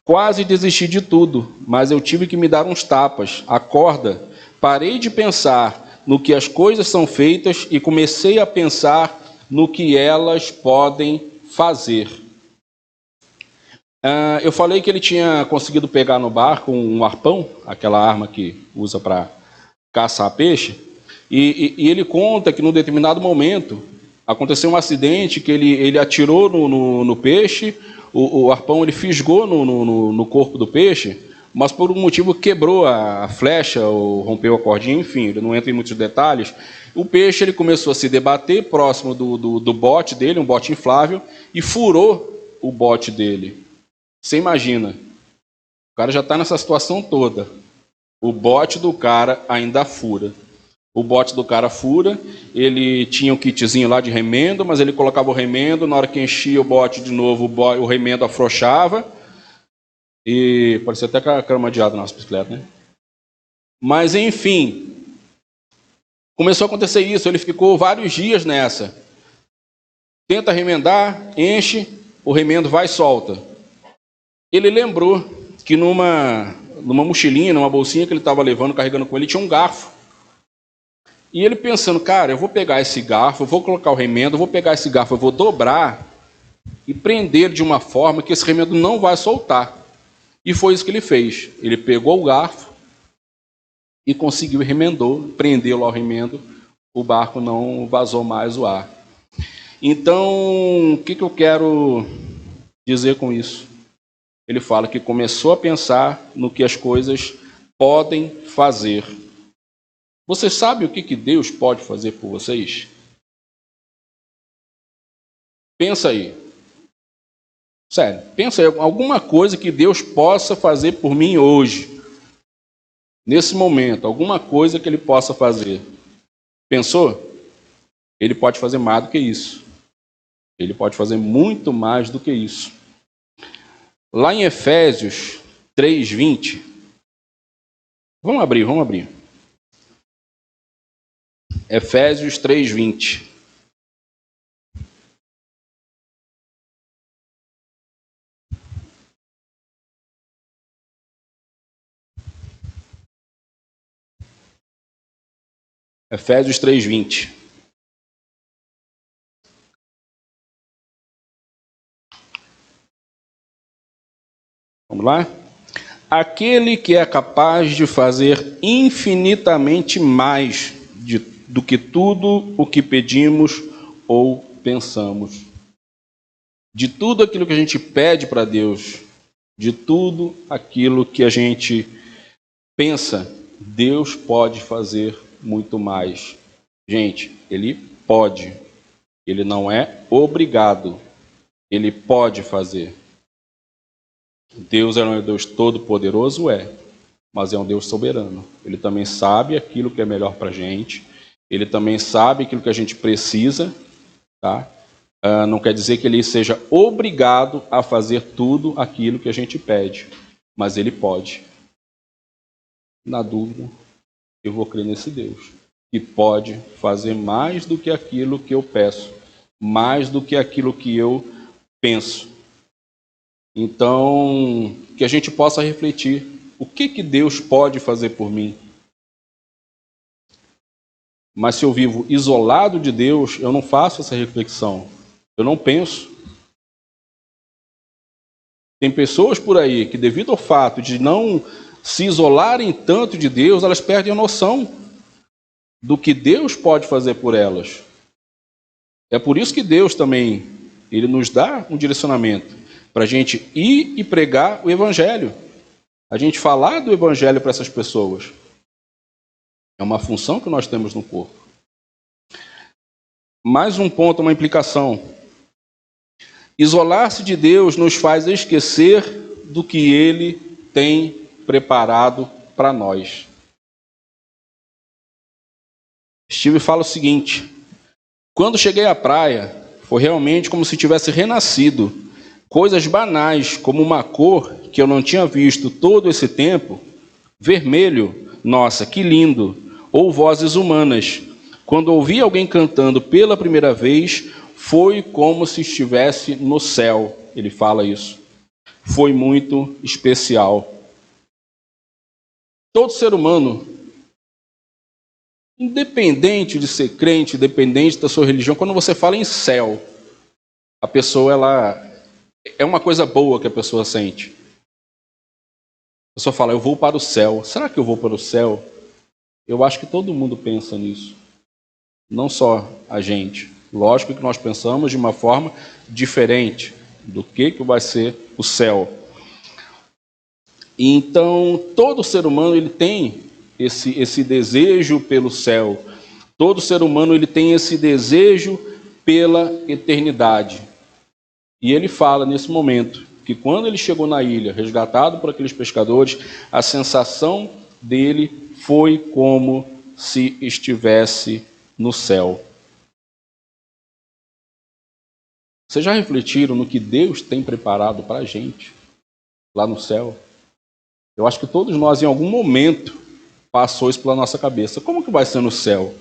quase desisti de tudo, mas eu tive que me dar uns tapas, acorda, parei de pensar no que as coisas são feitas e comecei a pensar no que elas podem fazer. Eu falei que ele tinha conseguido pegar no barco um arpão, aquela arma que usa para caçar peixe, e ele conta que num determinado momento aconteceu um acidente que ele atirou no peixe, o arpão ele fisgou no corpo do peixe, mas por um motivo quebrou a flecha ou rompeu a cordinha, enfim, ele não entra em muitos detalhes. O peixe ele começou a se debater próximo do bote dele, um bote inflável, e furou o bote dele. Você imagina, o cara já está nessa situação toda, o bote do cara ainda fura. O bote do cara fura, ele tinha um kitzinho lá de remendo, mas ele colocava o remendo, na hora que enchia o bote de novo, o remendo afrouxava, e parecia até cramadeado na nossa bicicleta, né? Mas enfim, começou a acontecer isso, ele ficou vários dias nessa. Tenta remendar, enche, o remendo vai e solta. Ele lembrou que numa mochilinha, numa bolsinha que ele estava levando, carregando com ele, tinha um garfo. E ele pensando, cara, eu vou pegar esse garfo, eu vou colocar o remendo, eu vou pegar esse garfo, eu vou dobrar e prender de uma forma que esse remendo não vai soltar. E foi isso que ele fez. Ele pegou o garfo e conseguiu remendou, prendê-lo ao remendo, o barco não vazou mais o ar. Então, o que eu quero dizer com isso? Ele fala que começou a pensar no que as coisas podem fazer. Você sabe o que Deus pode fazer por vocês? Pensa aí. Sério, pensa aí, alguma coisa que Deus possa fazer por mim hoje. Nesse momento, alguma coisa que Ele possa fazer. Pensou? Ele pode fazer mais do que isso. Ele pode fazer muito mais do que isso. Lá em Efésios 3:20. Vamos abrir. Efésios 3:20. Efésios 3:20. Vamos lá? Aquele que é capaz de fazer infinitamente mais do que tudo o que pedimos ou pensamos. De tudo aquilo que a gente pede para Deus, de tudo aquilo que a gente pensa, Deus pode fazer muito mais. Gente, Ele pode. Ele não é obrigado. Ele pode fazer. Deus é um Deus todo-poderoso, mas é um Deus soberano. Ele também sabe aquilo que é melhor para a gente. Ele também sabe aquilo que a gente precisa, tá? Não quer dizer que ele seja obrigado a fazer tudo aquilo que a gente pede, mas ele pode. Na dúvida, eu vou crer nesse Deus, que pode fazer mais do que aquilo que eu peço, mais do que aquilo que eu penso. Então, que a gente possa refletir, o que Deus pode fazer por mim? Mas se eu vivo isolado de Deus, eu não faço essa reflexão, eu não penso. Tem pessoas por aí que, devido ao fato de não se isolarem tanto de Deus, elas perdem a noção do que Deus pode fazer por elas. É por isso que Deus também, Ele nos dá um direcionamento para a gente ir e pregar o Evangelho, a gente falar do Evangelho para essas pessoas. É uma função que nós temos no corpo. Mais um ponto, uma implicação. Isolar-se de Deus nos faz esquecer do que Ele tem preparado para nós. Steve fala o seguinte: quando cheguei à praia, foi realmente como se tivesse renascido. Coisas banais, como uma cor que eu não tinha visto todo esse tempo, vermelho, nossa, que lindo, ou vozes humanas. Quando ouvi alguém cantando pela primeira vez, foi como se estivesse no céu. Ele fala isso. Foi muito especial. Todo ser humano, independente de ser crente, independente da sua religião, quando você fala em céu, a pessoa, ela é uma coisa boa que a pessoa sente. A pessoa fala, eu vou para o céu. Será que eu vou para o céu? Eu acho que todo mundo pensa nisso. Não só a gente. Lógico que nós pensamos de uma forma diferente do que vai ser o céu. Então, todo ser humano ele tem esse desejo pelo céu. Todo ser humano ele tem esse desejo pela eternidade. E ele fala nesse momento que quando ele chegou na ilha, resgatado por aqueles pescadores, a sensação dele foi como se estivesse no céu. Vocês já refletiram no que Deus tem preparado para a gente lá no céu? Eu acho que todos nós, em algum momento, passou isso pela nossa cabeça. Como que vai ser no céu?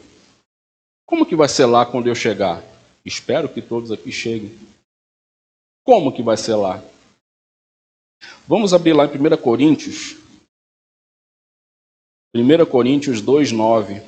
Como que vai ser lá quando eu chegar? Espero que todos aqui cheguem. Como que vai ser lá? Vamos abrir lá em 1 Coríntios. 1 Coríntios 2:9.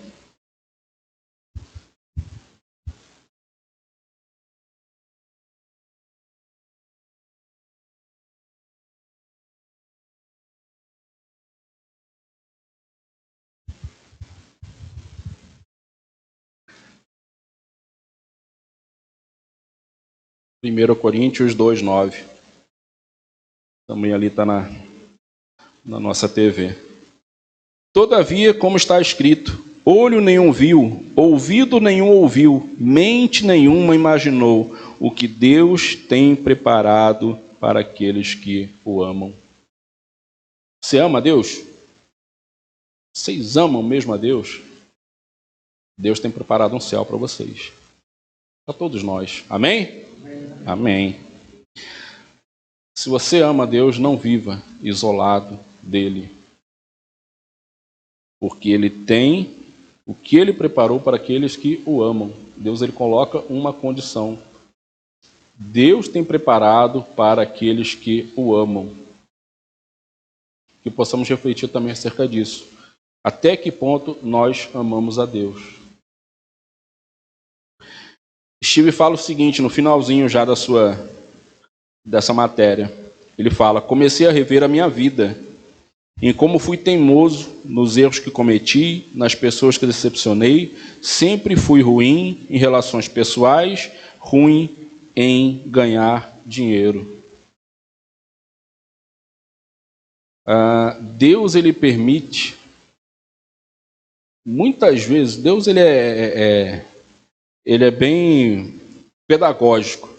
1 Coríntios 2:9. Também ali está na nossa TV. Todavia, como está escrito, olho nenhum viu, ouvido nenhum ouviu, mente nenhuma imaginou o que Deus tem preparado para aqueles que o amam. Você ama a Deus? Vocês amam mesmo a Deus? Deus tem preparado um céu para vocês. Para todos nós. Amém? Amém. Se você ama a Deus, não viva isolado dele. Porque ele tem o que ele preparou para aqueles que o amam. Deus, ele coloca uma condição. Deus tem preparado para aqueles que o amam. Que possamos refletir também acerca disso. Até que ponto nós amamos a Deus? Steve fala o seguinte, no finalzinho já dessa matéria. Ele fala, comecei a rever a minha vida, em como fui teimoso nos erros que cometi, nas pessoas que decepcionei, sempre fui ruim em relações pessoais, ruim em ganhar dinheiro. Deus, ele permite, muitas vezes, Deus ele é bem pedagógico.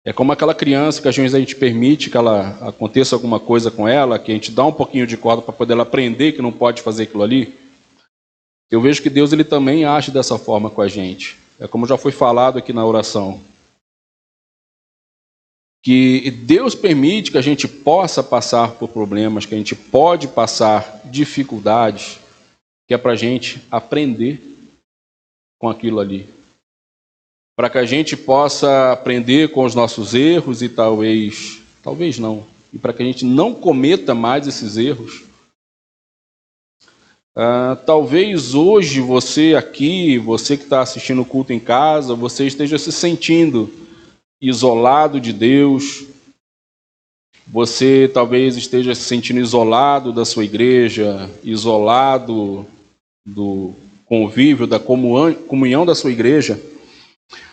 É como aquela criança que às vezes a gente permite que ela aconteça alguma coisa com ela, que a gente dá um pouquinho de corda para poder ela aprender que não pode fazer aquilo ali. Eu vejo que Deus ele também age dessa forma com a gente. É como já foi falado aqui na oração. Que Deus permite que a gente possa passar por problemas, que a gente pode passar dificuldades, que é para a gente aprender com aquilo ali. Para que a gente possa aprender com os nossos erros e talvez não, e para que a gente não cometa mais esses erros. Talvez hoje você aqui, você que está assistindo o culto em casa, você esteja se sentindo isolado de Deus, você talvez esteja se sentindo isolado da sua igreja, isolado do convívio, da comunhão da sua igreja.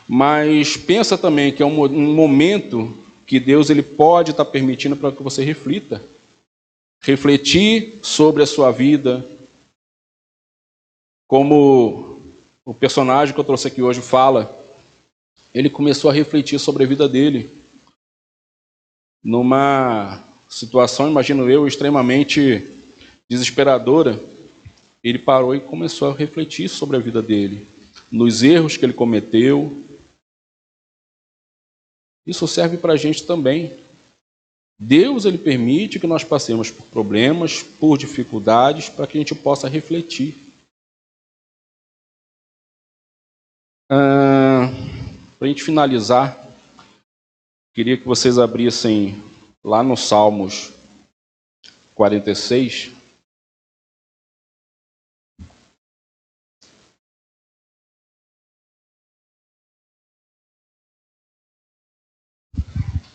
Mas pensa também que é um momento que Deus ele pode estar permitindo para que você reflita. Refletir sobre a sua vida. Como o personagem que eu trouxe aqui hoje fala, ele começou a refletir sobre a vida dele. Numa situação, imagino eu, extremamente desesperadora, ele parou e começou a refletir sobre a vida dele. Nos erros que ele cometeu. Isso serve para a gente também. Deus ele permite que nós passemos por problemas, por dificuldades, para que a gente possa refletir. Para a gente finalizar, queria que vocês abrissem lá no Salmos 46.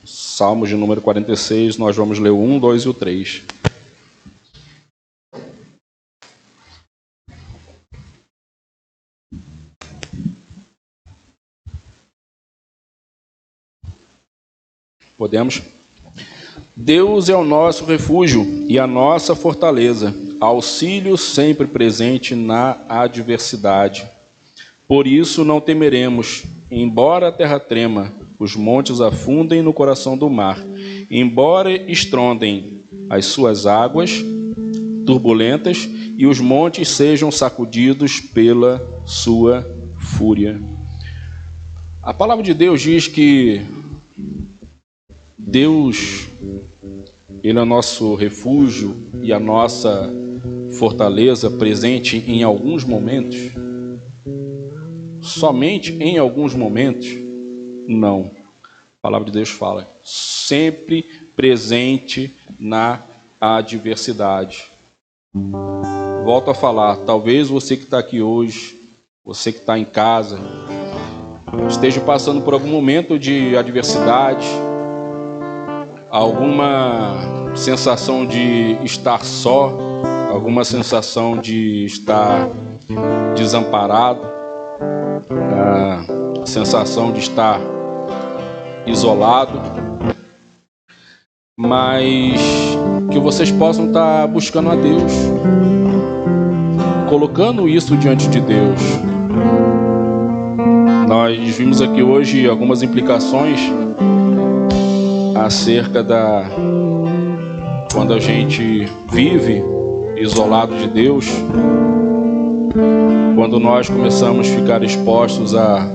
Salmos de número 46, nós vamos ler o 1, 2 e o 3. Podemos? Deus é o nosso refúgio e a nossa fortaleza, auxílio sempre presente na adversidade. Por isso não temeremos, embora a terra trema, os montes afundem no coração do mar, embora estrondem as suas águas turbulentas e os montes sejam sacudidos pela sua fúria. A palavra de Deus diz que Deus, ele é o nosso refúgio e a nossa fortaleza presente em alguns momentos. Somente em alguns momentos? Não. A palavra de Deus fala, sempre presente na adversidade. Volto a falar, talvez você que está aqui hoje, você que está em casa, esteja passando por algum momento de adversidade, alguma sensação de estar só, alguma sensação de estar desamparado, a sensação de estar isolado, mas que vocês possam estar buscando a Deus, colocando isso diante de Deus. Nós vimos aqui hoje algumas implicações acerca da quando a gente vive isolado de Deus, quando nós começamos a ficar expostos a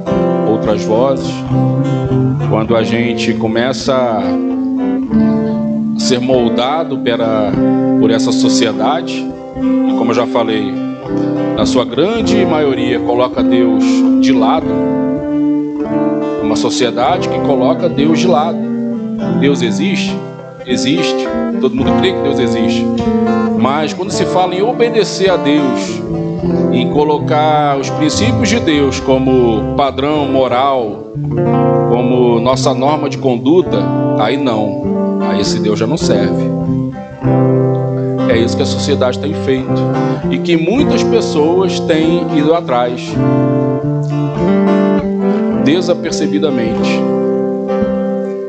outras vozes, quando a gente começa a ser moldado por essa sociedade, e como eu já falei, na sua grande maioria coloca Deus de lado. Uma sociedade que coloca Deus de lado. Deus existe? Existe. Todo mundo crê que Deus existe. Mas quando se fala em obedecer a Deus, em colocar os princípios de Deus como padrão moral, como nossa norma de conduta, aí não. Aí esse Deus já não serve. É isso que a sociedade tem feito e que muitas pessoas têm ido atrás, desapercebidamente.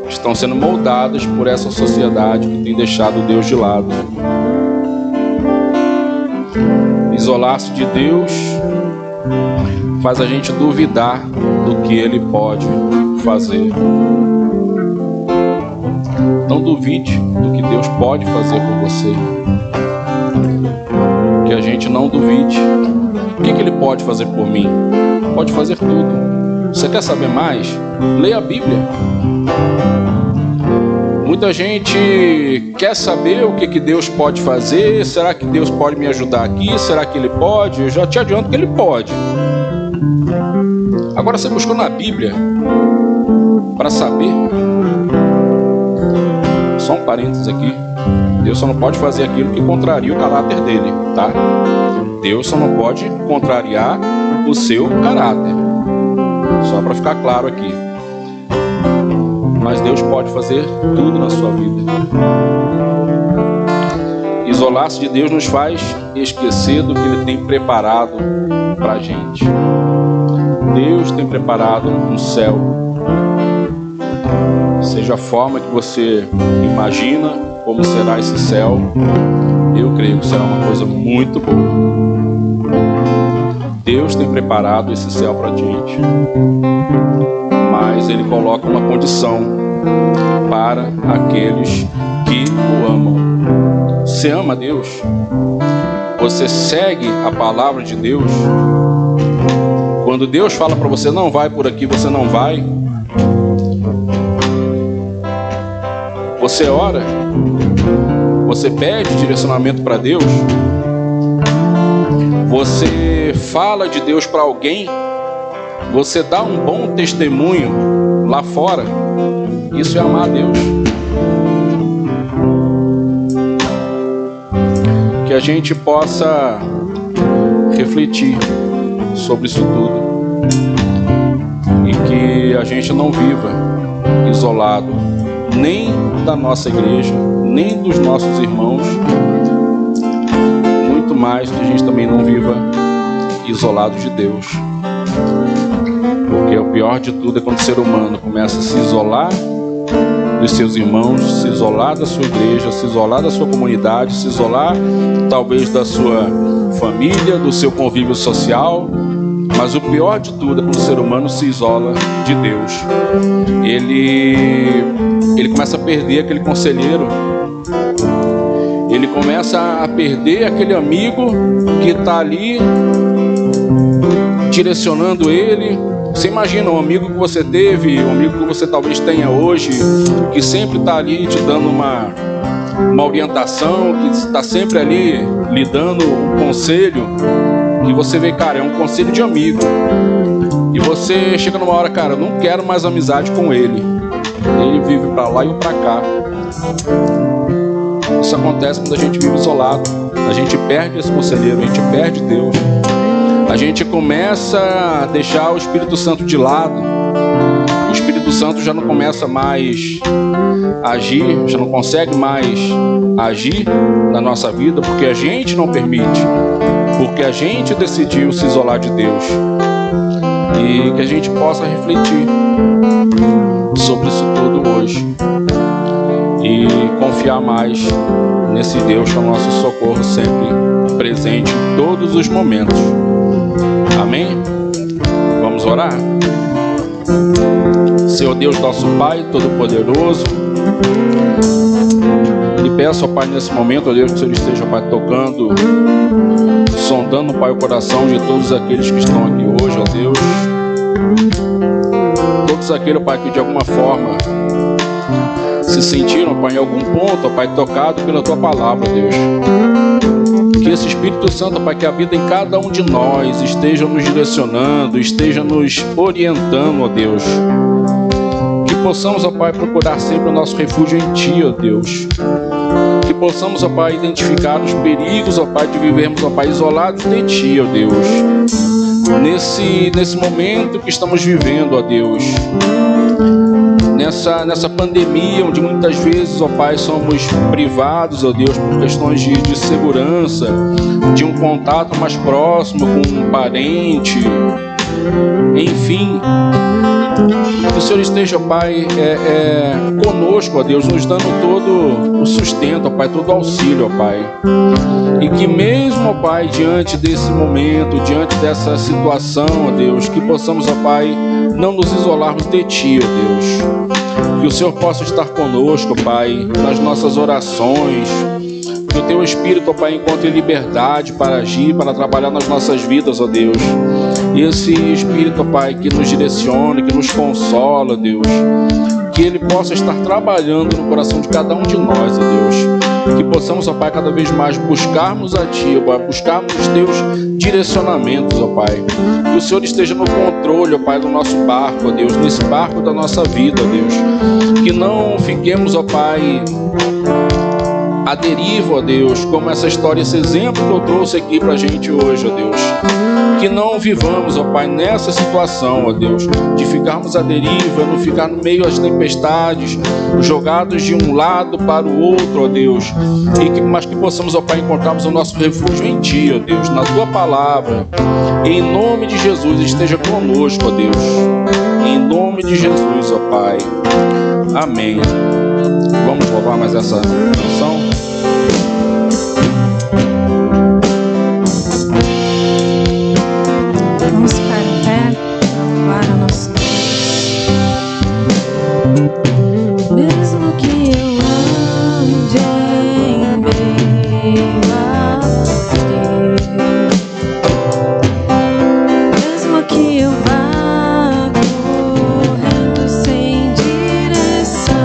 Estão sendo moldadas por essa sociedade que tem deixado Deus de lado. Isolar-se de Deus faz a gente duvidar do que Ele pode fazer. Não duvide do que Deus pode fazer por você. Que a gente não duvide. O que Ele pode fazer por mim? Pode fazer tudo. Você quer saber mais? Leia a Bíblia. Muita gente quer saber o que Deus pode fazer. Será que Deus pode me ajudar aqui? Será que Ele pode? Eu já te adianto que Ele pode. Agora você buscou na Bíblia para saber? Só um parênteses aqui. Deus só não pode fazer aquilo que contraria o caráter dele, tá? Deus só não pode contrariar o seu caráter. Só para ficar claro aqui. Mas Deus pode fazer tudo na sua vida. Isolar-se de Deus nos faz esquecer do que Ele tem preparado para a gente. Deus tem preparado um céu. Seja a forma que você imagina como será esse céu, eu creio que será uma coisa muito boa. Deus tem preparado esse céu para a gente. Mas Ele coloca uma condição para aqueles que o amam. Você ama Deus? Você segue a palavra de Deus? Quando Deus fala para você, não vai por aqui, você não vai. Você ora? Você pede direcionamento para Deus? Você fala de Deus para alguém? Você dá um bom testemunho lá fora? Isso é amar a Deus. Que a gente possa refletir sobre isso tudo. E que a gente não viva isolado, nem da nossa igreja, nem dos nossos irmãos. Muito mais que a gente também não viva isolado de Deus. Porque o pior de tudo é quando o ser humano começa a se isolar dos seus irmãos, se isolar da sua igreja, se isolar da sua comunidade, se isolar talvez da sua família, do seu convívio social. Mas o pior de tudo é quando o ser humano se isola de Deus. Ele começa a perder aquele conselheiro. Ele começa a perder aquele amigo que está ali direcionando ele. Você imagina um amigo que você teve, um amigo que você talvez tenha hoje, que sempre está ali te dando uma orientação, que está sempre ali lhe dando um conselho, e você vê, cara, é um conselho de amigo. E você chega numa hora, cara, eu não quero mais amizade com ele. Ele vive para lá e eu para cá. Isso acontece quando a gente vive isolado. A gente perde esse conselheiro, a gente perde Deus. A gente começa a deixar o Espírito Santo de lado. O Espírito Santo já não começa mais a agir, já não consegue mais agir na nossa vida, porque a gente não permite, porque a gente decidiu se isolar de Deus. E que a gente possa refletir sobre isso tudo hoje e confiar mais nesse Deus que é o nosso socorro sempre presente em todos os momentos. Amém? Vamos orar? Senhor Deus, nosso Pai Todo-Poderoso, lhe peço, ó Pai, nesse momento, ó Deus, que o Senhor esteja, ó Pai, tocando, sondando, Pai, o coração de todos aqueles que estão aqui hoje, ó Deus. Todos aqueles, ó Pai, que de alguma forma se sentiram, Pai, em algum ponto, ó Pai, tocado pela Tua Palavra, Deus. Que esse Espírito Santo, Pai, que habita em cada um de nós, esteja nos direcionando, esteja nos orientando, ó Deus. Que possamos, ó Pai, procurar sempre o nosso refúgio em Ti, ó Deus. Que possamos, ó Pai, identificar os perigos, ó Pai, de vivermos, ó Pai, isolados de Ti, ó Deus. Nesse momento que estamos vivendo, ó Deus. Nessa pandemia, onde muitas vezes, ó Pai, somos privados, ó Deus, por questões de segurança, de um contato mais próximo com um parente, enfim, que o Senhor esteja, ó Pai, conosco, ó Deus, nos dando todo o sustento, ó Pai, todo o auxílio, ó Pai. E que mesmo, ó Pai, diante desse momento, diante dessa situação, ó Deus, que possamos, ó Pai, não nos isolarmos de Ti, ó Deus. Que o Senhor possa estar conosco, ó Pai, nas nossas orações. Que o Teu Espírito, ó Pai, encontre liberdade para agir, para trabalhar nas nossas vidas, ó Deus. E esse Espírito, ó Pai, que nos direcione, que nos consola, ó Deus. Que Ele possa estar trabalhando no coração de cada um de nós, ó Deus. Que possamos, ó Pai, cada vez mais buscarmos a Ti, ó Pai, buscarmos os Teus direcionamentos, ó Pai. Que o Senhor esteja no controle, ó Pai, do nosso barco, ó Deus, nesse barco da nossa vida, ó Deus. Que não fiquemos, ó Pai, à deriva, ó Deus, como essa história, esse exemplo que eu trouxe aqui pra gente hoje, ó Deus. Que não vivamos, ó Pai, nessa situação, ó Deus, de ficarmos à deriva, não ficar no meio das tempestades, jogados de um lado para o outro, ó Deus, mas que possamos, ó Pai, encontrarmos o nosso refúgio em Ti, ó Deus, na Tua Palavra. Em nome de Jesus, esteja conosco, ó Deus. Em nome de Jesus, ó Pai. Amém. Vamos louvar mais essa canção? Vamos ficar em pé, louvar a nosso Deus. Mesmo que eu ande em meio a Deus, mesmo que eu vá correndo sem direção,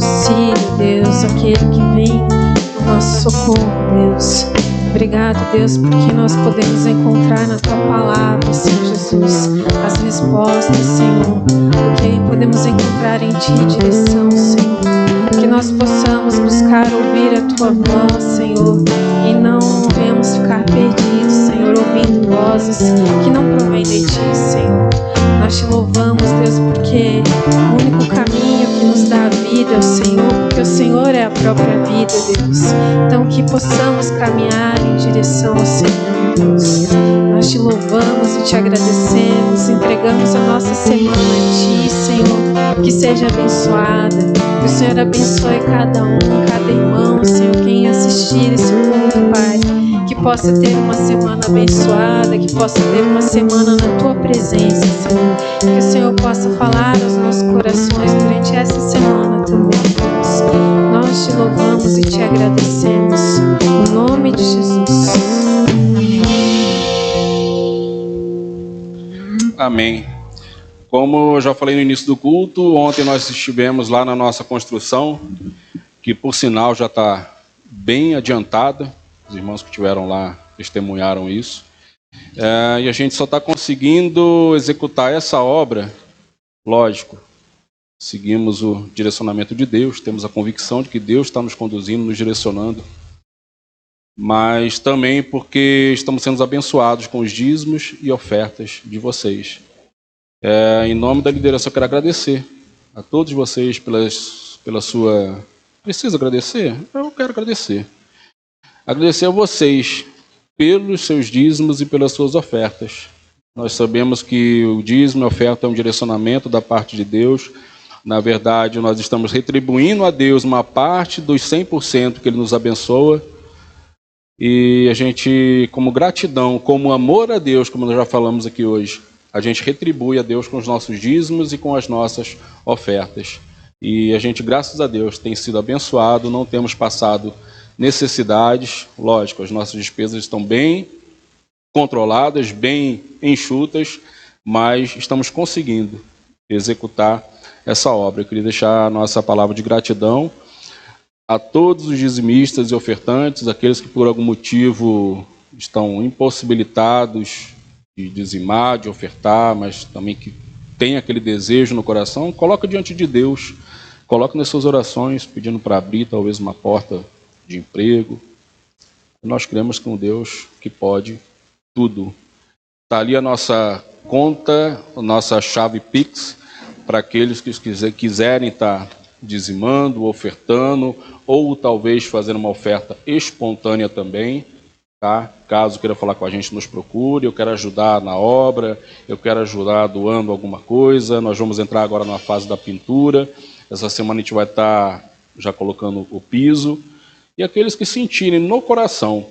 auxílio, Deus, aquele que vem no nosso socorro, Deus. Obrigado, Deus, porque nós podemos encontrar na Tua Palavra, Senhor Jesus, as respostas, Senhor. Porque podemos encontrar em Ti direção, Senhor. Que nós possamos buscar ouvir a Tua voz, Senhor, e não venhamos ficar perdidos, Senhor, ouvindo vozes que não provêm de Ti, Senhor. Nós Te louvamos, Deus, porque o único caminho que nos dá a vida é o Senhor, porque o Senhor é a própria vida, Deus. Então que possamos caminhar em direção ao Senhor, Deus. Nós Te louvamos e Te agradecemos, entregamos a nossa semana a Ti, Senhor, que seja abençoada, que o Senhor abençoe cada um, cada irmão, Senhor, quem assistir esse culto, Pai, que possa ter uma semana abençoada, que possa ter uma semana na Tua presença, Senhor, que o Senhor possa falar aos nossos corações durante essa semana também, Deus. Nós Te louvamos e Te agradecemos, em nome de Jesus. Amém. Como eu já falei no início do culto, ontem nós estivemos lá na nossa construção, que por sinal já está bem adiantada. Os irmãos que estiveram lá testemunharam isso. E a gente só está conseguindo executar essa obra, lógico, seguimos o direcionamento de Deus, temos a convicção de que Deus está nos conduzindo, nos direcionando, mas também porque estamos sendo abençoados com os dízimos e ofertas de vocês. Em nome da liderança, eu quero agradecer a todos vocês pela sua... Preciso agradecer? Eu quero agradecer. Agradecer a vocês pelos seus dízimos e pelas suas ofertas. Nós sabemos que o dízimo e a oferta é um direcionamento da parte de Deus. Na verdade, nós estamos retribuindo a Deus uma parte dos 100% que Ele nos abençoa. E a gente, como gratidão, como amor a Deus, como nós já falamos aqui hoje, a gente retribui a Deus com os nossos dízimos e com as nossas ofertas. E a gente, graças a Deus, tem sido abençoado, não temos passado necessidades. Lógico, as nossas despesas estão bem controladas, bem enxutas, mas estamos conseguindo executar essa obra. Eu queria deixar a nossa palavra de gratidão a todos os dizimistas e ofertantes, aqueles que por algum motivo estão impossibilitados de dizimar, de ofertar, mas também que tem aquele desejo no coração. Coloca diante de Deus, coloca nas suas orações, pedindo para abrir talvez uma porta de emprego. Nós cremos com Deus que pode tudo. Está ali a nossa conta, a nossa chave Pix, para aqueles que quiserem estar dizimando, ofertando, ou talvez fazendo uma oferta espontânea também. Tá? Caso queira falar com a gente, nos procure. Eu quero ajudar na obra, eu quero ajudar doando alguma coisa. Nós vamos entrar agora na fase da pintura. Essa semana a gente vai estar já colocando o piso. E aqueles que sentirem no coração,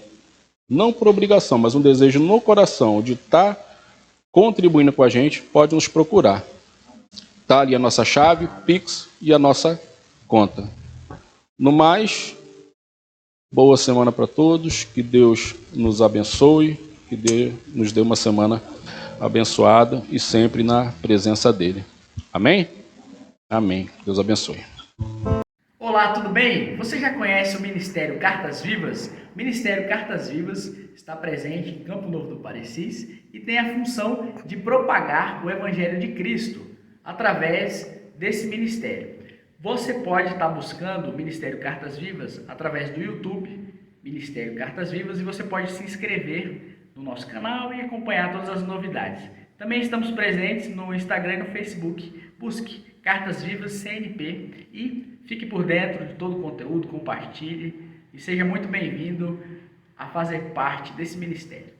não por obrigação, mas um desejo no coração de estar contribuindo com a gente, pode nos procurar. Está ali a nossa chave, Pix e a nossa conta. No mais, boa semana para todos, que Deus nos abençoe, que nos dê uma semana abençoada e sempre na presença dEle. Amém? Amém. Deus abençoe. Olá, tudo bem? Você já conhece o Ministério Cartas Vivas? O Ministério Cartas Vivas está presente em Campo Novo do Parecis e tem a função de propagar o Evangelho de Cristo através desse ministério. Você pode estar buscando o Ministério Cartas Vivas através do YouTube, Ministério Cartas Vivas, e você pode se inscrever no nosso canal e acompanhar todas as novidades. Também estamos presentes no Instagram e no Facebook. Busque Cartas Vivas CNP e fique por dentro de todo o conteúdo, compartilhe e seja muito bem-vindo a fazer parte desse ministério.